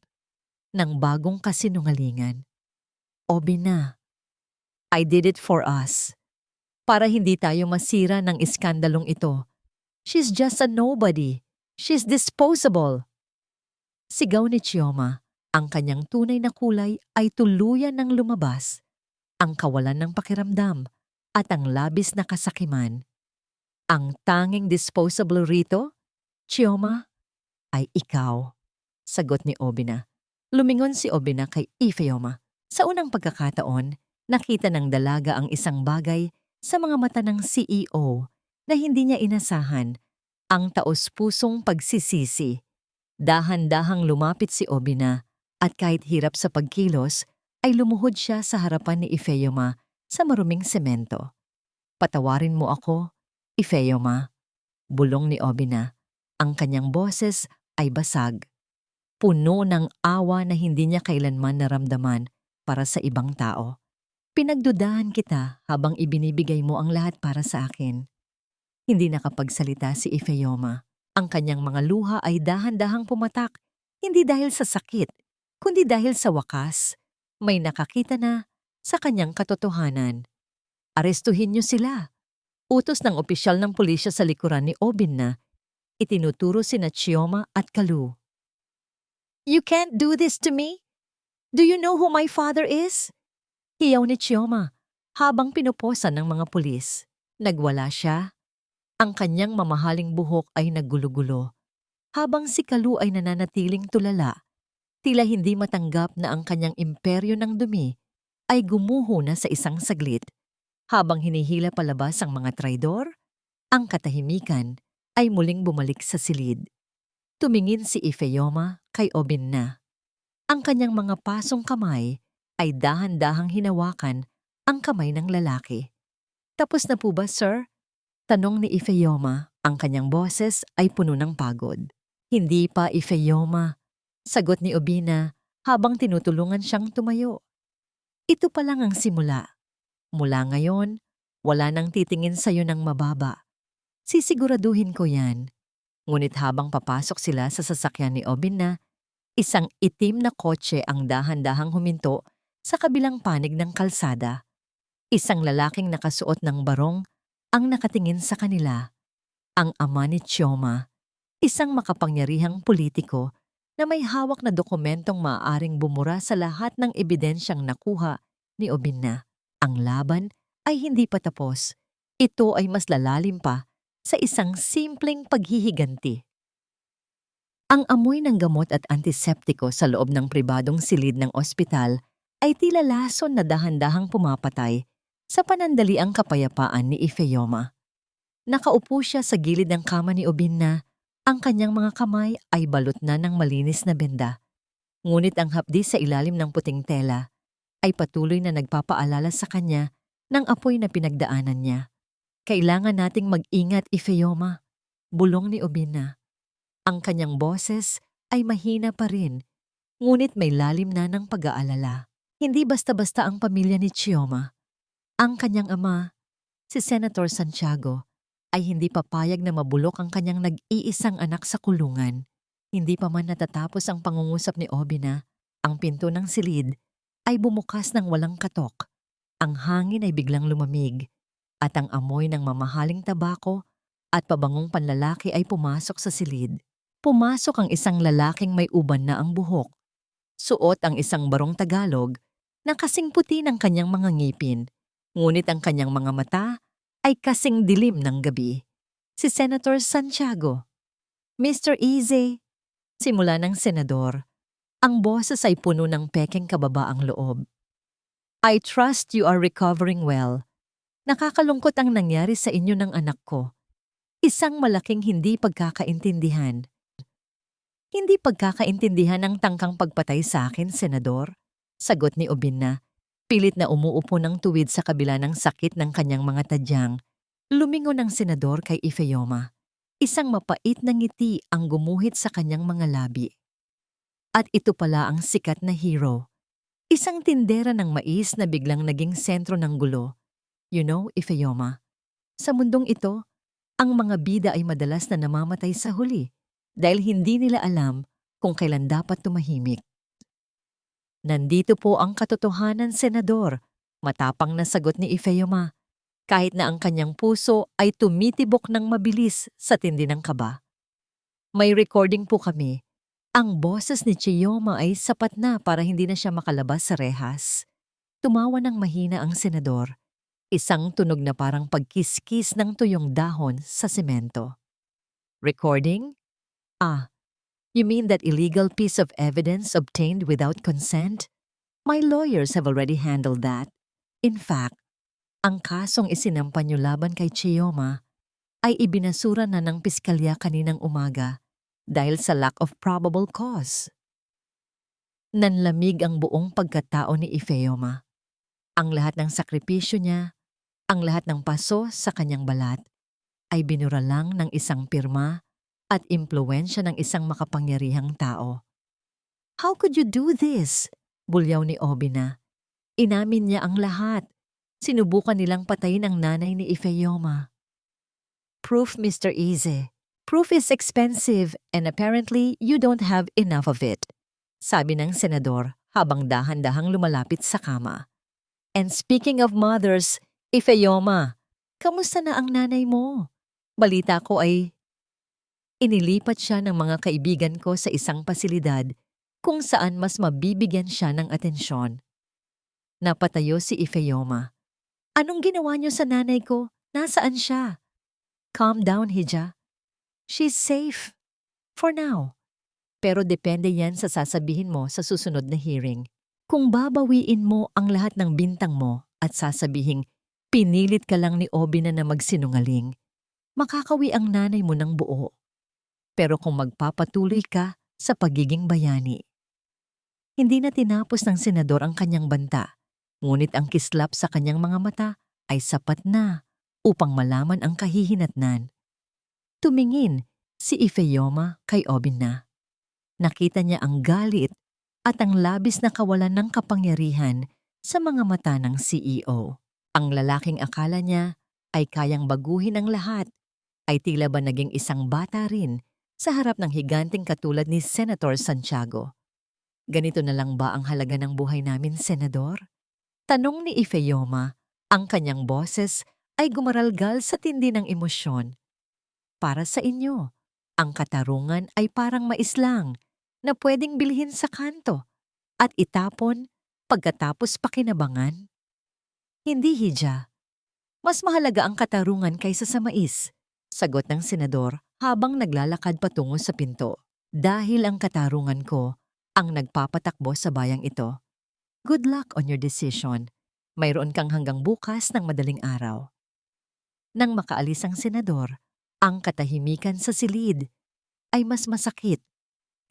A: ng bagong kasinungalingan. Obina, I did it for us. Para hindi tayo masira ng iskandalong ito. She's just a nobody. She's disposable. Sigaw ni Chioma. Ang kanyang tunay na kulay ay tuluyan ng lumabas, ang kawalan ng pakiramdam at ang labis na kasakiman. Ang tanging disposable rito, Chioma, ay ikaw, sagot ni Obina. Lumingon si Obina kay Ifeyoma. Sa unang pagkakataon, nakita ng dalaga ang isang bagay sa mga mata ng CEO na hindi niya inasahan, ang taos-pusong pagsisisi. Dahan-dahang lumapit si Obina. At kahit hirap sa pagkilos, ay lumuhod siya sa harapan ni Ifeyoma sa maruming semento. Patawarin mo ako, Ifeyoma. Bulong ni Obina. Ang kanyang boses ay basag. Puno ng awa na hindi niya kailanman naramdaman para sa ibang tao. Pinagdudahan kita habang ibinibigay mo ang lahat para sa akin. Hindi nakapagsalita si Ifeyoma. Ang kanyang mga luha ay dahan-dahang pumatak, hindi dahil sa sakit, kundi dahil sa wakas, may nakakita na sa kanyang katotohanan. Arestuhin niyo sila. Utos ng opisyal ng pulisya sa likuran ni Obin na itinuturo sina Chioma at Kalu. You can't do this to me? Do you know who my father is? Hiyaw ni Chioma habang pinuposan ng mga pulis. Nagwala siya. Ang kanyang mamahaling buhok ay naggulo-gulo, habang si Kalu ay nananatiling tulala. Tila hindi matanggap na ang kanyang imperyo ng dumi ay gumuho na sa isang saglit. Habang hinihila palabas ang mga traidor, ang katahimikan ay muling bumalik sa silid. Tumingin si Ifeyoma kay Obin na. Ang kanyang mga pasong kamay ay dahan-dahang hinawakan ang kamay ng lalaki. Tapos na po ba, sir? Tanong ni Ifeyoma. Ang kanyang boses ay puno ng pagod. Hindi pa, Ifeyoma. Sagot ni Obina habang tinutulungan siyang tumayo. Ito pa lang ang simula. Mula ngayon, wala nang titingin sa'yo ng mababa. Sisiguraduhin ko yan. Ngunit habang papasok sila sa sasakyan ni Obina, Isang itim na kotse ang dahan-dahang huminto sa kabilang panig ng kalsada. Isang lalaking nakasuot ng barong ang nakatingin sa kanila. Ang ama ni Chioma, isang makapangyarihang politiko na may hawak na dokumentong maaaring bumura sa lahat ng ebidensyang nakuha ni Obina. Ang laban ay hindi pa tapos. Ito ay mas lalalim pa sa isang simpleng paghihiganti. Ang amoy ng gamot at antiseptiko sa loob ng pribadong silid ng ospital ay tila lason na dahan-dahang pumapatay sa panandaliang kapayapaan ni Ifeoma. Nakaupo siya sa gilid ng kama ni Obina. Ang kanyang mga kamay ay balot na ng malinis na benda. Ngunit ang hapdi sa ilalim ng puting tela ay patuloy na nagpapaalala sa kanya ng apoy na pinagdaanan niya. Kailangan nating mag-ingat, Ifeoma, bulong ni Obina. Ang kanyang boses ay mahina pa rin, ngunit may lalim na ng pag-aalala. Hindi basta-basta ang pamilya ni Chioma. Ang kanyang ama, si Senator Santiago, ay hindi papayag na mabulok ang kanyang nag-iisang anak sa kulungan. Hindi pa man natatapos ang pangungusap ni Obina, ang pinto ng silid ay bumukas ng walang katok. Ang hangin ay biglang lumamig at ang amoy ng mamahaling tabako at pabangong panlalaki ay pumasok sa silid. Pumasok ang isang lalaking may uban na ang buhok. Suot ang isang barong Tagalog na kasing puti ng kanyang mga ngipin, ngunit ang kanyang mga mata ay kasing dilim ng gabi. Si Senator Santiago. Mr. Easy, simula ng senador. Ang boses ay puno ng pekeng kababaang loob. I trust you are recovering well. Nakakalungkot ang nangyari sa inyo ng anak ko. Isang malaking hindi pagkakaintindihan. Hindi pagkakaintindihan ang tangkang pagpatay sa akin, Senador. Sagot ni Obina. Pilit na umuupo ng tuwid sa kabila ng sakit ng kanyang mga tadyang. Lumingon ang senador kay Ifeoma. Isang mapait na ngiti ang gumuhit sa kanyang mga labi. At ito pala ang sikat na hero. Isang tindera ng mais na biglang naging sentro ng gulo. You know, Ifeoma, sa mundong ito, ang mga bida ay madalas na namamatay sa huli dahil hindi nila alam kung kailan dapat tumahimik. Nandito po ang katotohanan, Senador, matapang na sagot ni Ifeoma, kahit na ang kanyang puso ay tumitibok ng mabilis sa tindi ng kaba. May recording po kami. Ang boses ni Chioma ay sapat na para hindi na siya makalabas sa rehas. Tumawa ng mahina ang senador. Isang tunog na parang pagkiskis ng tuyong dahon sa semento. Recording? You mean that illegal piece of evidence obtained without consent? My lawyers have already handled that. In fact, ang kasong isinampa niyo laban kay Chioma ay ibinasura na ng piskalya kaninang umaga dahil sa lack of probable cause. Nanlamig ang buong pagkatao ni Ifeoma. Ang lahat ng sakripisyo niya, ang lahat ng paso sa kanyang balat, ay binura lang ng isang pirma at impluwensya ng isang makapangyarihang tao. How could you do this? Bulyaw ni Obina. Inamin niya ang lahat. Sinubukan nilang patayin ang nanay ni Ifeoma. Proof, Mr. Ize. Proof is expensive and apparently you don't have enough of it, sabi ng senador habang dahan-dahang lumalapit sa kama. And speaking of mothers, Ifeoma, kamusta na ang nanay mo? Balita ko ay inilipat siya ng mga kaibigan ko sa isang pasilidad kung saan mas mabibigyan siya ng atensyon. Napatayo si Ifeoma. Anong ginawa niyo sa nanay ko? Nasaan siya? Calm down, Hija. She's safe. For now. Pero depende yan sa sasabihin mo sa susunod na hearing. Kung babawiin mo ang lahat ng bintang mo at sasabihing pinilit ka lang ni Obina na magsinungaling, makakawi ang nanay mo ng buo. Pero kung magpapatuloy ka sa pagiging bayani. Hindi na tinapos ng senador ang kanyang banta, ngunit ang kislap sa kanyang mga mata ay sapat na upang malaman ang kahihinatnan. Tumingin si Ifeoma kay Obina. Nakita niya ang galit at ang labis na kawalan ng kapangyarihan sa mga mata ng CEO. Ang lalaking akala niya ay kayang baguhin ang lahat ay tila ba naging isang bata rin sa harap ng higanting katulad ni Senator Santiago. Ganito na lang ba ang halaga ng buhay namin, Senador? Tanong ni Ifeyoma. Ang kanyang boses ay gumaralgal sa tindi ng emosyon. Para sa inyo, ang katarungan ay parang mais lang na pwedeng bilhin sa kanto at itapon pagkatapos pakinabangan. Hindi, Hija. Mas mahalaga ang katarungan kaysa sa mais, sagot ng senador habang naglalakad patungo sa pinto. Dahil ang katarungan ko ang nagpapatakbo sa bayang ito. Good luck on your decision. Mayroon kang hanggang bukas ng madaling araw. Nang makaalis ang senador, ang katahimikan sa silid ay mas masakit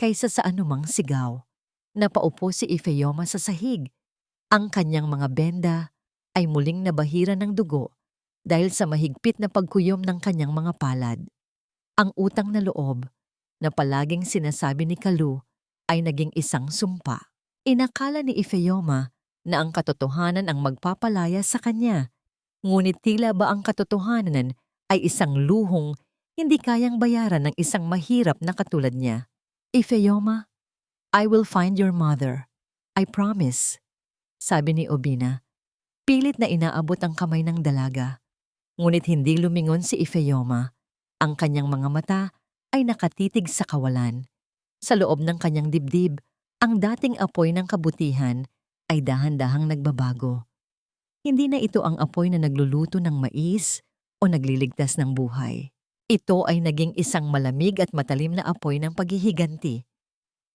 A: kaysa sa anumang sigaw. Napaupo si Ifeyoma sa sahig. Ang kanyang mga benda ay muling nabahira ng dugo dahil sa mahigpit na pagkuyom ng kanyang mga palad. Ang utang na loob na palaging sinasabi ni Kalu ay naging isang sumpa. Inakala ni Ifeyoma na ang katotohanan ang magpapalaya sa kanya. Ngunit tila ba ang katotohanan ay isang luhong hindi kayang bayaran ng isang mahirap na katulad niya. Ifeyoma, I will find your mother. I promise. Sabi ni Obina. Pilit na inaabot ang kamay ng dalaga. Ngunit hindi lumingon si Ifeyoma. Ang kanyang mga mata ay nakatitig sa kawalan. Sa loob ng kanyang dibdib, ang dating apoy ng kabutihan ay dahan-dahang nagbabago. Hindi na ito ang apoy na nagluluto ng mais o nagliligtas ng buhay. Ito ay naging isang malamig at matalim na apoy ng paghihiganti.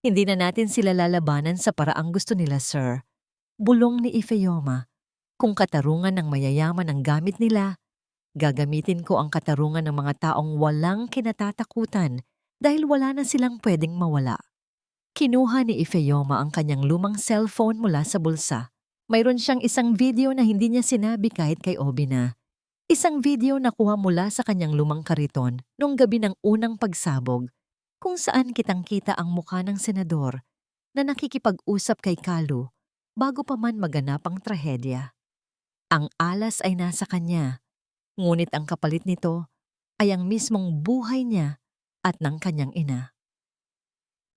A: Hindi na natin sila lalabanan sa paraang gusto nila, sir. Bulong ni Ifeyoma. Kung katarungan ng mayayaman ang gamit nila, gagamitin ko ang katarungan ng mga taong walang kinatatakutan dahil wala na silang pwedeng mawala. Kinuha ni Ifeyoma ang kanyang lumang cellphone mula sa bulsa. Mayroon siyang isang video na hindi niya sinabi kahit kay Obina. Isang video na kuha mula sa kanyang lumang kariton noong gabi ng unang pagsabog, kung saan kitang-kita ang mukha ng senador na nakikipag-usap kay Kalu bago pa man maganap ang trahedya. Ang alas ay nasa kanya, ngunit ang kapalit nito ay ang mismong buhay niya at ng kanyang ina.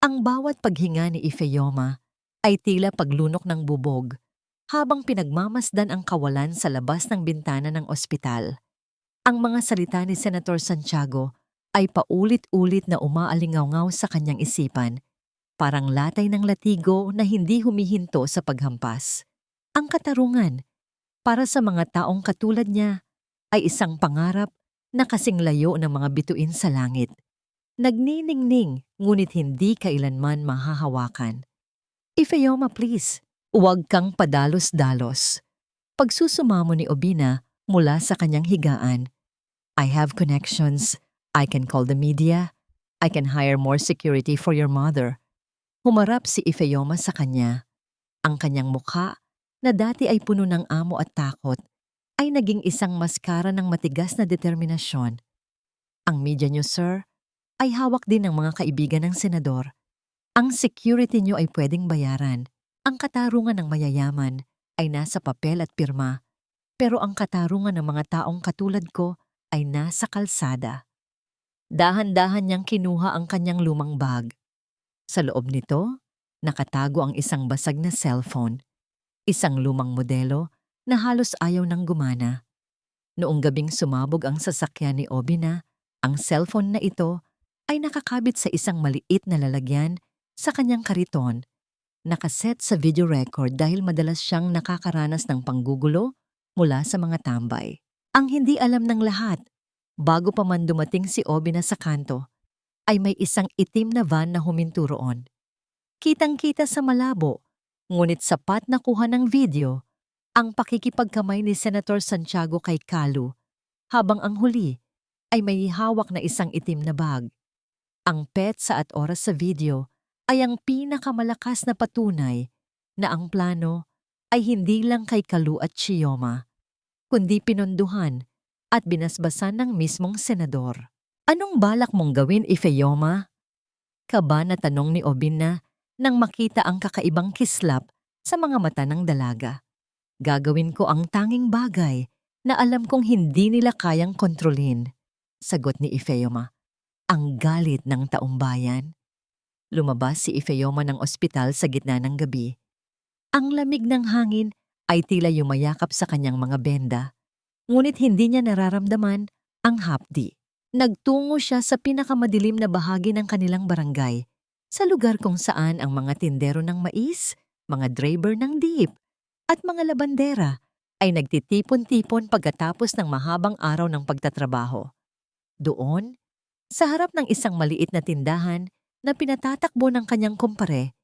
A: Ang bawat paghinga ni Ifeyoma ay tila paglunok ng bubog habang pinagmamasdan ang kawalan sa labas ng bintana ng ospital. Ang mga salita ni Senator Santiago ay paulit-ulit na umaalingaw-ngaw sa kanyang isipan, parang latay ng latigo na hindi humihinto sa paghampas. Ang katarungan, para sa mga taong katulad niya, ay isang pangarap na kasing layo ng mga bituin sa langit. Nagniningning ngunit hindi kailanman mahahawakan. Ifeyoma, please. Huwag kang padalos-dalos. Pagsusumamo ni Obina mula sa kanyang higaan. I have connections. I can call the media. I can hire more security for your mother. Humarap si Ifeyoma sa kanya. Ang kanyang mukha, na dati ay puno ng amo at takot, ay naging isang maskara ng matigas na determinasyon. Ang media niyo, sir, ay hawak din ng mga kaibigan ng senador. Ang security niyo ay pwedeng bayaran. Ang katarungan ng mayayaman ay nasa papel at pirma, pero ang katarungan ng mga taong katulad ko ay nasa kalsada. Dahan-dahan niyang kinuha ang kanyang lumang bag. Sa loob nito, nakatago ang isang basag na cellphone, isang lumang modelo na halos ayaw nang gumana. Noong gabing sumabog ang sasakyan ni Obina, ang cellphone na ito ay nakakabit sa isang maliit na lalagyan sa kanyang kariton. Nakaset sa video record dahil madalas siyang nakakaranas ng panggugulo mula sa mga tambay. Ang hindi alam ng lahat, bago pa man dumating si Obina sa kanto, ay may isang itim na van na huminto roon. Kitang-kita sa malabo, ngunit sapat na kuha ng video, ang pakikipagkamay ni Senator Santiago kay Kalu, habang ang huli ay may hawak na isang itim na bag. Ang petsa at oras sa video ay ang pinakamalakas na patunay na ang plano ay hindi lang kay Kalu at Chioma, kundi pinonduhan at binasbasan ng mismong senador. Anong balak mong gawin, Ifeyoma? Kaba na tanong ni Obina nang makita ang kakaibang kislap sa mga mata ng dalaga. Gagawin ko ang tanging bagay na alam kong hindi nila kayang kontrolin, sagot ni Ifeyoma. Ang galit ng taumbayan. Lumabas si Ifeoma ng ospital sa gitna ng gabi. Ang lamig ng hangin ay tila yumayakap sa kanyang mga benda, ngunit hindi niya nararamdaman ang hapdi. Nagtungo siya sa pinakamadilim na bahagi ng kanilang barangay, sa lugar kung saan ang mga tindero ng mais, mga driver ng jeep, at mga labandera ay nagtitipon-tipon pagkatapos ng mahabang araw ng pagtatrabaho. Doon, sa harap ng isang maliit na tindahan na pinatatakbo ng kanyang kumpare,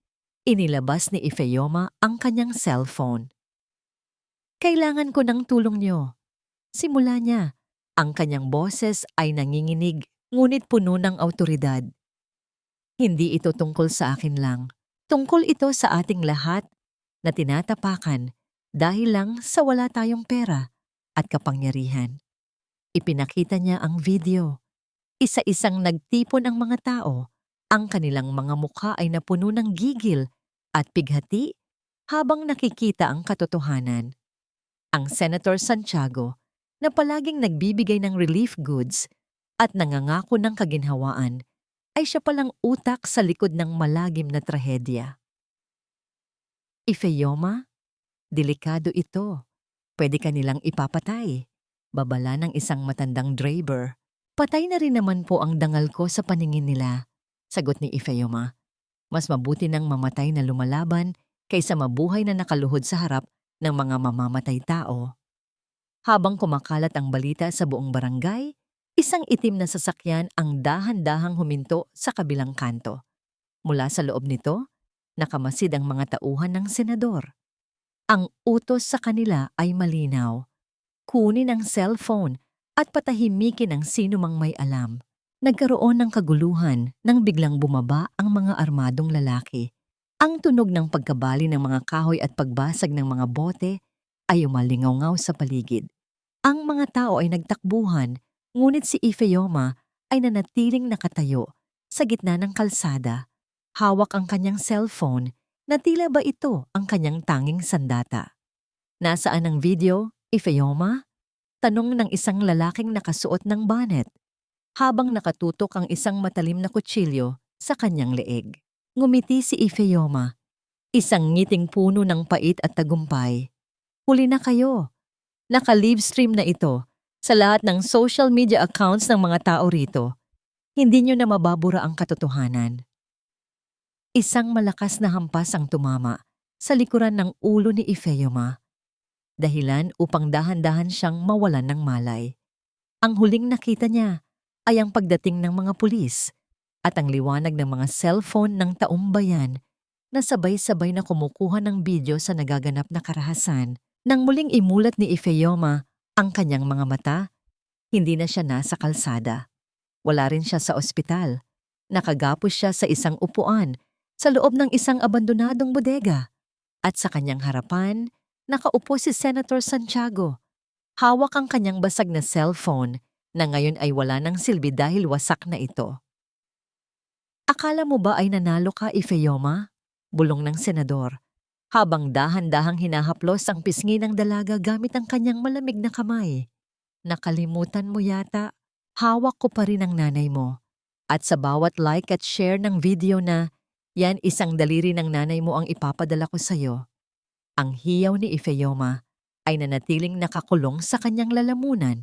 A: inilabas ni Ifeoma ang kanyang cellphone. "Kailangan ko ng tulong niyo." Simula niya, ang kanyang boses ay nanginginig ngunit puno ng awtoridad. "Hindi ito tungkol sa akin lang. Tungkol ito sa ating lahat na tinatapakan dahil lang sa wala tayong pera at kapangyarihan." Ipinakita niya ang video. Isa-isang nagtipon ang mga tao. Ang kanilang mga mukha ay napuno ng gigil at pighati habang nakikita ang katotohanan. Ang Senator Santiago, na palaging nagbibigay ng relief goods at nangangako ng kaginhawaan, ay siya palang utak sa likod ng malagim na trahedya. "Ifeoma, delikado ito. Pwede ka nilang ipapatay." Babala ng isang matandang driver. "Patay na rin naman po ang dangal ko sa paningin nila," sagot ni Ifeoma. "Mas mabuti nang mamatay na lumalaban kaysa mabuhay na nakaluhod sa harap ng mga mamamatay tao." Habang kumakalat ang balita sa buong barangay, isang itim na sasakyan ang dahan-dahang huminto sa kabilang kanto. Mula sa loob nito, nakamasid ang mga tauhan ng senador. Ang utos sa kanila ay malinaw: kunin ang cellphone at patahimikin ang sino mang may alam. Nagkaroon ng kaguluhan nang biglang bumaba ang mga armadong lalaki. Ang tunog ng pagkabali ng mga kahoy at pagbasag ng mga bote ay umalingaw sa paligid. Ang mga tao ay nagtakbuhan, ngunit si Ifeoma ay nanatiling nakatayo sa gitna ng kalsada. Hawak ang kanyang cellphone na tila ba ito ang kanyang tanging sandata. "Nasaan ang video, Ifeoma?" tanong ng isang lalaking nakasuot ng bonnet, habang nakatutok ang isang matalim na kutsilyo sa kanyang leeg. Ngumiti si Ifeoma, isang ngiting puno ng pait at tagumpay. "Huli na kayo. Naka-livestream na ito sa lahat ng social media accounts ng mga tao rito. Hindi nyo na mababura ang katotohanan." Isang malakas na hampas ang tumama sa likuran ng ulo ni Ifeoma, dahilan upang dahan-dahan siyang mawalan ng malay. Ang huling nakita niya ay ang pagdating ng mga pulis at ang liwanag ng mga cellphone ng taumbayan na sabay-sabay na kumukuha ng video sa nagaganap na karahasan. Nang muling imulat ni Ifeoma ang kanyang mga mata, hindi na siya nasa kalsada. Wala rin siya sa ospital. Nakagapos siya sa isang upuan sa loob ng isang abandonadong bodega. At sa kanyang harapan, nakaupo si Senator Santiago. Hawak ang kanyang basag na cellphone na ngayon ay wala ng silbi dahil wasak na ito. "Akala mo ba ay nanalo ka, Ifeoma?" bulong ng senador, habang dahan-dahang hinahaplos ang pisngi ng dalaga gamit ang kanyang malamig na kamay. "Nakalimutan mo yata, hawak ko pa rin ang nanay mo. At sa bawat like at share ng video na, yan isang daliri ng nanay mo ang ipapadala ko sa'yo." Ang hiyaw ni Ifeoma ay nanatiling nakakulong sa kanyang lalamunan.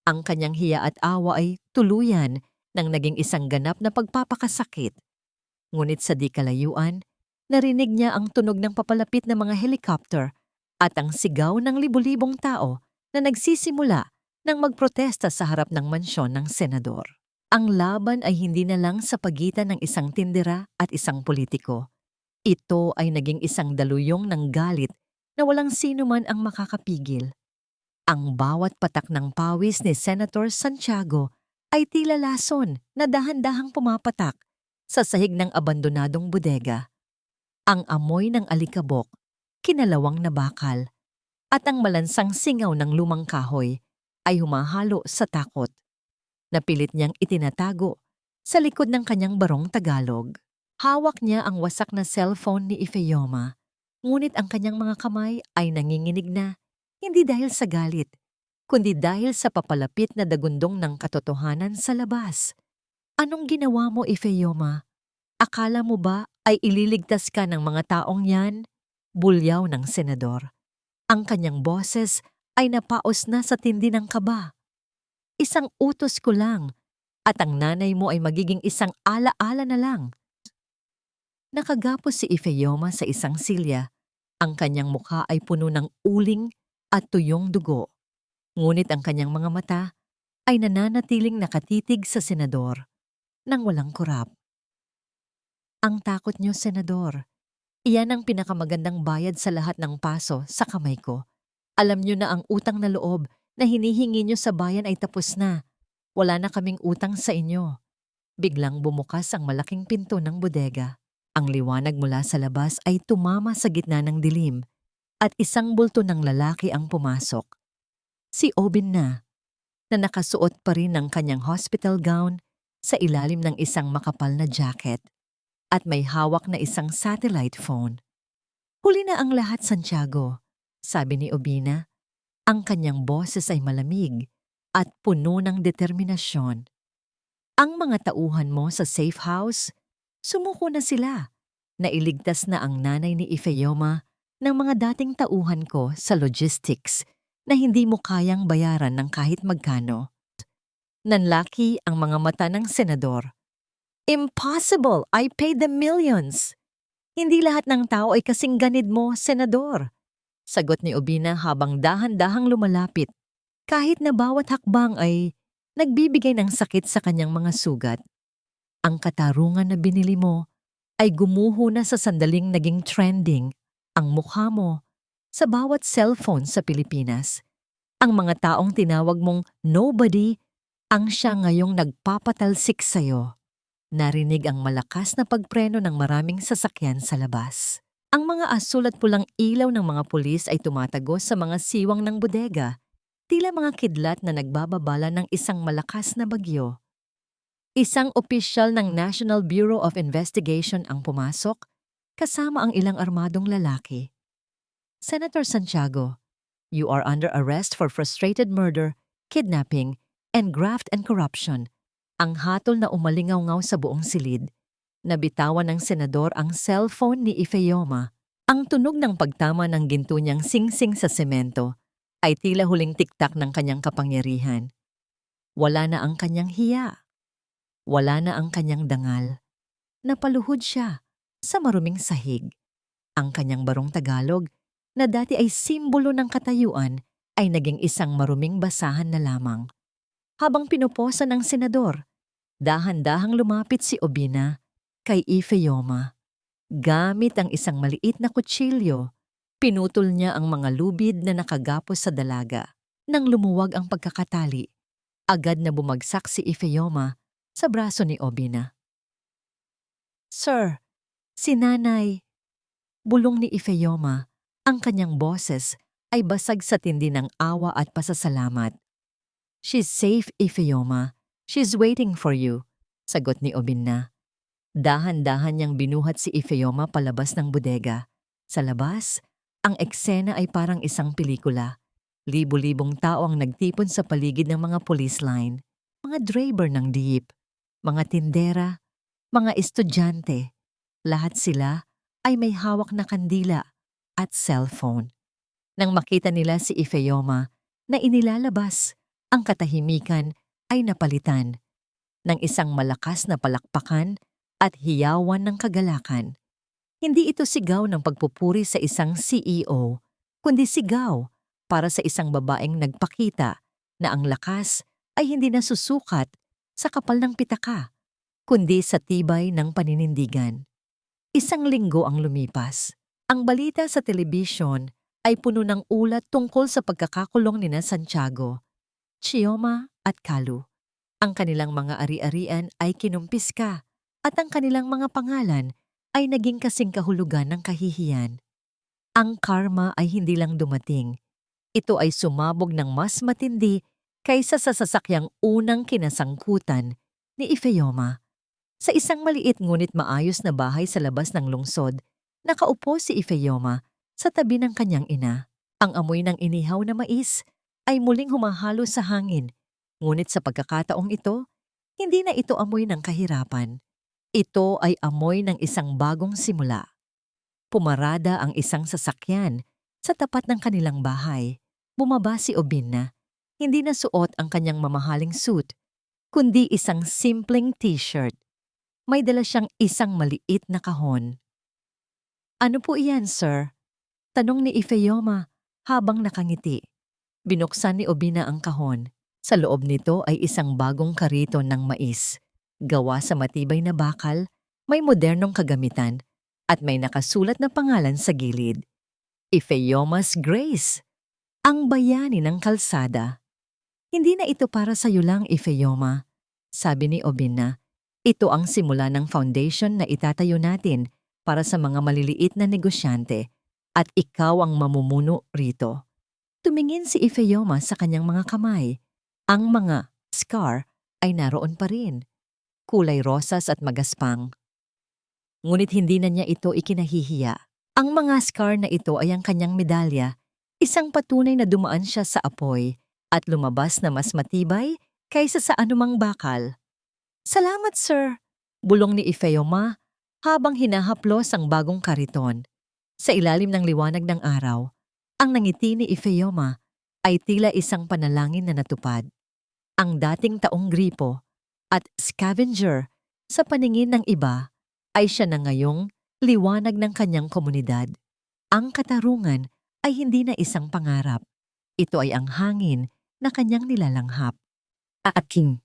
A: Ang kanyang hiya at awa ay tuluyan nang naging isang ganap na pagpapakasakit. Ngunit sa di kalayuan, narinig niya ang tunog ng papalapit na mga helicopter at ang sigaw ng libu-libong tao na nagsisimula nang magprotesta sa harap ng mansyon ng senador. Ang laban ay hindi na lang sa pagitan ng isang tindera at isang politiko. Ito ay naging isang daluyong ng galit na walang sino man ang makakapigil. Ang bawat patak ng pawis ni Senator Santiago ay tila lason na dahan-dahang pumapatak sa sahig ng abandonadong bodega. Ang amoy ng alikabok, kinalawang na bakal, at ang malansang singaw ng lumang kahoy ay humahalo sa takot. Napilit niyang itinatago sa likod ng kanyang barong Tagalog. Hawak niya ang wasak na cellphone ni Ifeoma, ngunit ang kanyang mga kamay ay nanginginig na, hindi dahil sa galit, kundi dahil sa papalapit na dagundong ng katotohanan sa labas. "Anong ginawa mo, Ifeoma?" Akala mo ba ay ililigtas ka ng mga taong yan? Bulyaw ng senador. Ang kanyang boses ay napaos na sa tindi ng kaba. Isang utos ko lang at ang nanay mo ay magiging isang ala-ala na lang. Nakagapos si Ifeoma sa isang silya. Ang kanyang mukha ay puno ng uling at tuyong dugo. Ngunit ang kanyang mga mata ay nananatiling nakatitig sa senador nang walang kurap. Ang takot niyo, senador. Iyan ang pinakamagandang bayad sa lahat ng paso sa kamay ko. Alam niyo na ang utang na loob na hinihingi niyo sa bayan ay tapos na. Wala na kaming utang sa inyo. Biglang bumukas ang malaking pinto ng bodega. Ang liwanag mula sa labas ay tumama sa gitna ng dilim at isang bulto ng lalaki ang pumasok. Si Obin na nakasuot pa rin ng kanyang hospital gown sa ilalim ng isang makapal na jacket at may hawak na isang satellite phone. Huli na ang lahat, Santiago, sabi ni Obina. Ang kanyang boses ay malamig at puno ng determinasyon. Ang mga tauhan mo sa safe house, sumuko na sila. Nailigtas na ang nanay ni Ifeoma ng mga dating tauhan ko sa logistics na hindi mo kayang bayaran ng kahit magkano. Nanlaki ang mga mata ng senador. Impossible! I paid them millions! Hindi lahat ng tao ay kasing ganid mo, senador. Sagot ni Obina habang dahan-dahang lumalapit. Kahit na bawat hakbang ay nagbibigay ng sakit sa kanyang mga sugat. Ang katarungan na binili mo ay gumuho na sa sandaling naging trending ang mukha mo sa bawat cellphone sa Pilipinas. Ang mga taong tinawag mong nobody ang siya ngayong nagpapatalsik sa'yo. Narinig ang malakas na pagpreno ng maraming sasakyan sa labas. Ang mga asul at pulang ilaw ng mga pulis ay tumatagos sa mga siwang ng bodega, tila mga kidlat na nagbababala ng isang malakas na bagyo. Isang opisyal ng National Bureau of Investigation ang pumasok, kasama ang ilang armadong lalaki. Senator Santiago, you are under arrest for frustrated murder, kidnapping, and graft and corruption. Ang hatol na umalingaw-ngaw sa buong silid. Nabitawan ng senador ang cellphone ni Ifeoma. Ang tunog ng pagtama ng ginto niyang singsing sa semento ay tila huling tiktak ng kanyang kapangyarihan. Wala na ang kanyang hiya. Wala na ang kanyang dangal. Napaluhod siya sa maruming sahig. Ang kanyang barong Tagalog na dati ay simbolo ng katayuan ay naging isang maruming basahan na lamang. Habang pinuposa ng senador, dahan-dahang lumapit si Obina kay Ifeoma. Gamit ang isang maliit na kutsilyo, pinutol niya ang mga lubid na nakagapos sa dalaga. Nang lumuwag ang pagkakatali, agad na bumagsak si Ifeoma sa braso ni Obina. Sir, si nanay. Bulong ni Ifeoma, ang kanyang boses ay basag sa tindi ng awa at pasasalamat. She's safe, Ifeoma. She's waiting for you, sagot ni Obina. Dahan-dahan niyang binuhat si Ifeoma palabas ng bodega. Sa labas, ang eksena ay parang isang pelikula. Libo-libong tao ang nagtipon sa paligid ng mga police line, mga driver ng jeep, mga tindera, mga estudyante. Lahat sila ay may hawak na kandila at cellphone. Nang makita nila si Ifeoma na inilalabas, ang katahimikan ay napalitan ng isang malakas na palakpakan at hiyawan ng kagalakan. Hindi ito sigaw ng pagpupuri sa isang CEO, kundi sigaw para sa isang babaeng nagpakita na ang lakas ay hindi nasusukat sa kapal ng pitaka, kundi sa tibay ng paninindigan. Isang linggo ang lumipas. Ang balita sa telebisyon ay puno ng ulat tungkol sa pagkakakulong nina Santiago, Chioma at Kalu. Ang kanilang mga ari-arian ay kinumpiska at ang kanilang mga pangalan ay naging kasing kahulugan ng kahihiyan. Ang karma ay hindi lang dumating. Ito ay sumabog ng mas matindi kaysa sa sasakyang unang kinasangkutan ni Ifeoma. Sa isang maliit ngunit maayos na bahay sa labas ng lungsod, nakaupo si Ifeoma sa tabi ng kanyang ina. Ang amoy ng inihaw na mais ay muling humahalo sa hangin, ngunit sa pagkakataong ito, hindi na ito amoy ng kahirapan. Ito ay amoy ng isang bagong simula. Pumarada ang isang sasakyan sa tapat ng kanilang bahay. Bumaba si Obina. Hindi na suot ang kanyang mamahaling suit, kundi isang simpleng t-shirt. May dala siyang isang maliit na kahon. Ano po iyan, sir? Tanong ni Ifeoma habang nakangiti. Binuksan ni Obina ang kahon. Sa loob nito ay isang bagong kariton ng mais. Gawa sa matibay na bakal, may modernong kagamitan, at may nakasulat na pangalan sa gilid. Ifeoma's Grace, ang bayani ng kalsada. Hindi na ito para sa iyo lang, Ifeoma, sabi ni Obina. Ito ang simula ng foundation na itatayo natin para sa mga maliliit na negosyante at ikaw ang mamumuno rito. Tumingin si Ifeoma sa kanyang mga kamay. Ang mga scar ay naroon pa rin. Kulay rosas at magaspang. Ngunit hindi na niya ito ikinahihiya. Ang mga scar na ito ay ang kanyang medalya, isang patunay na dumaan siya sa apoy at lumabas na mas matibay kaysa sa anumang bakal. Salamat, sir, bulong ni Ifeoma habang hinahaplos ang bagong kariton. Sa ilalim ng liwanag ng araw, ang nangiti ni Ifeoma ay tila isang panalangin na natupad. Ang dating taong gripo at scavenger sa paningin ng iba ay siya na ngayong liwanag ng kanyang komunidad. Ang katarungan ay hindi na isang pangarap. Ito ay ang hangin na kanyang nilalanghap. Aaking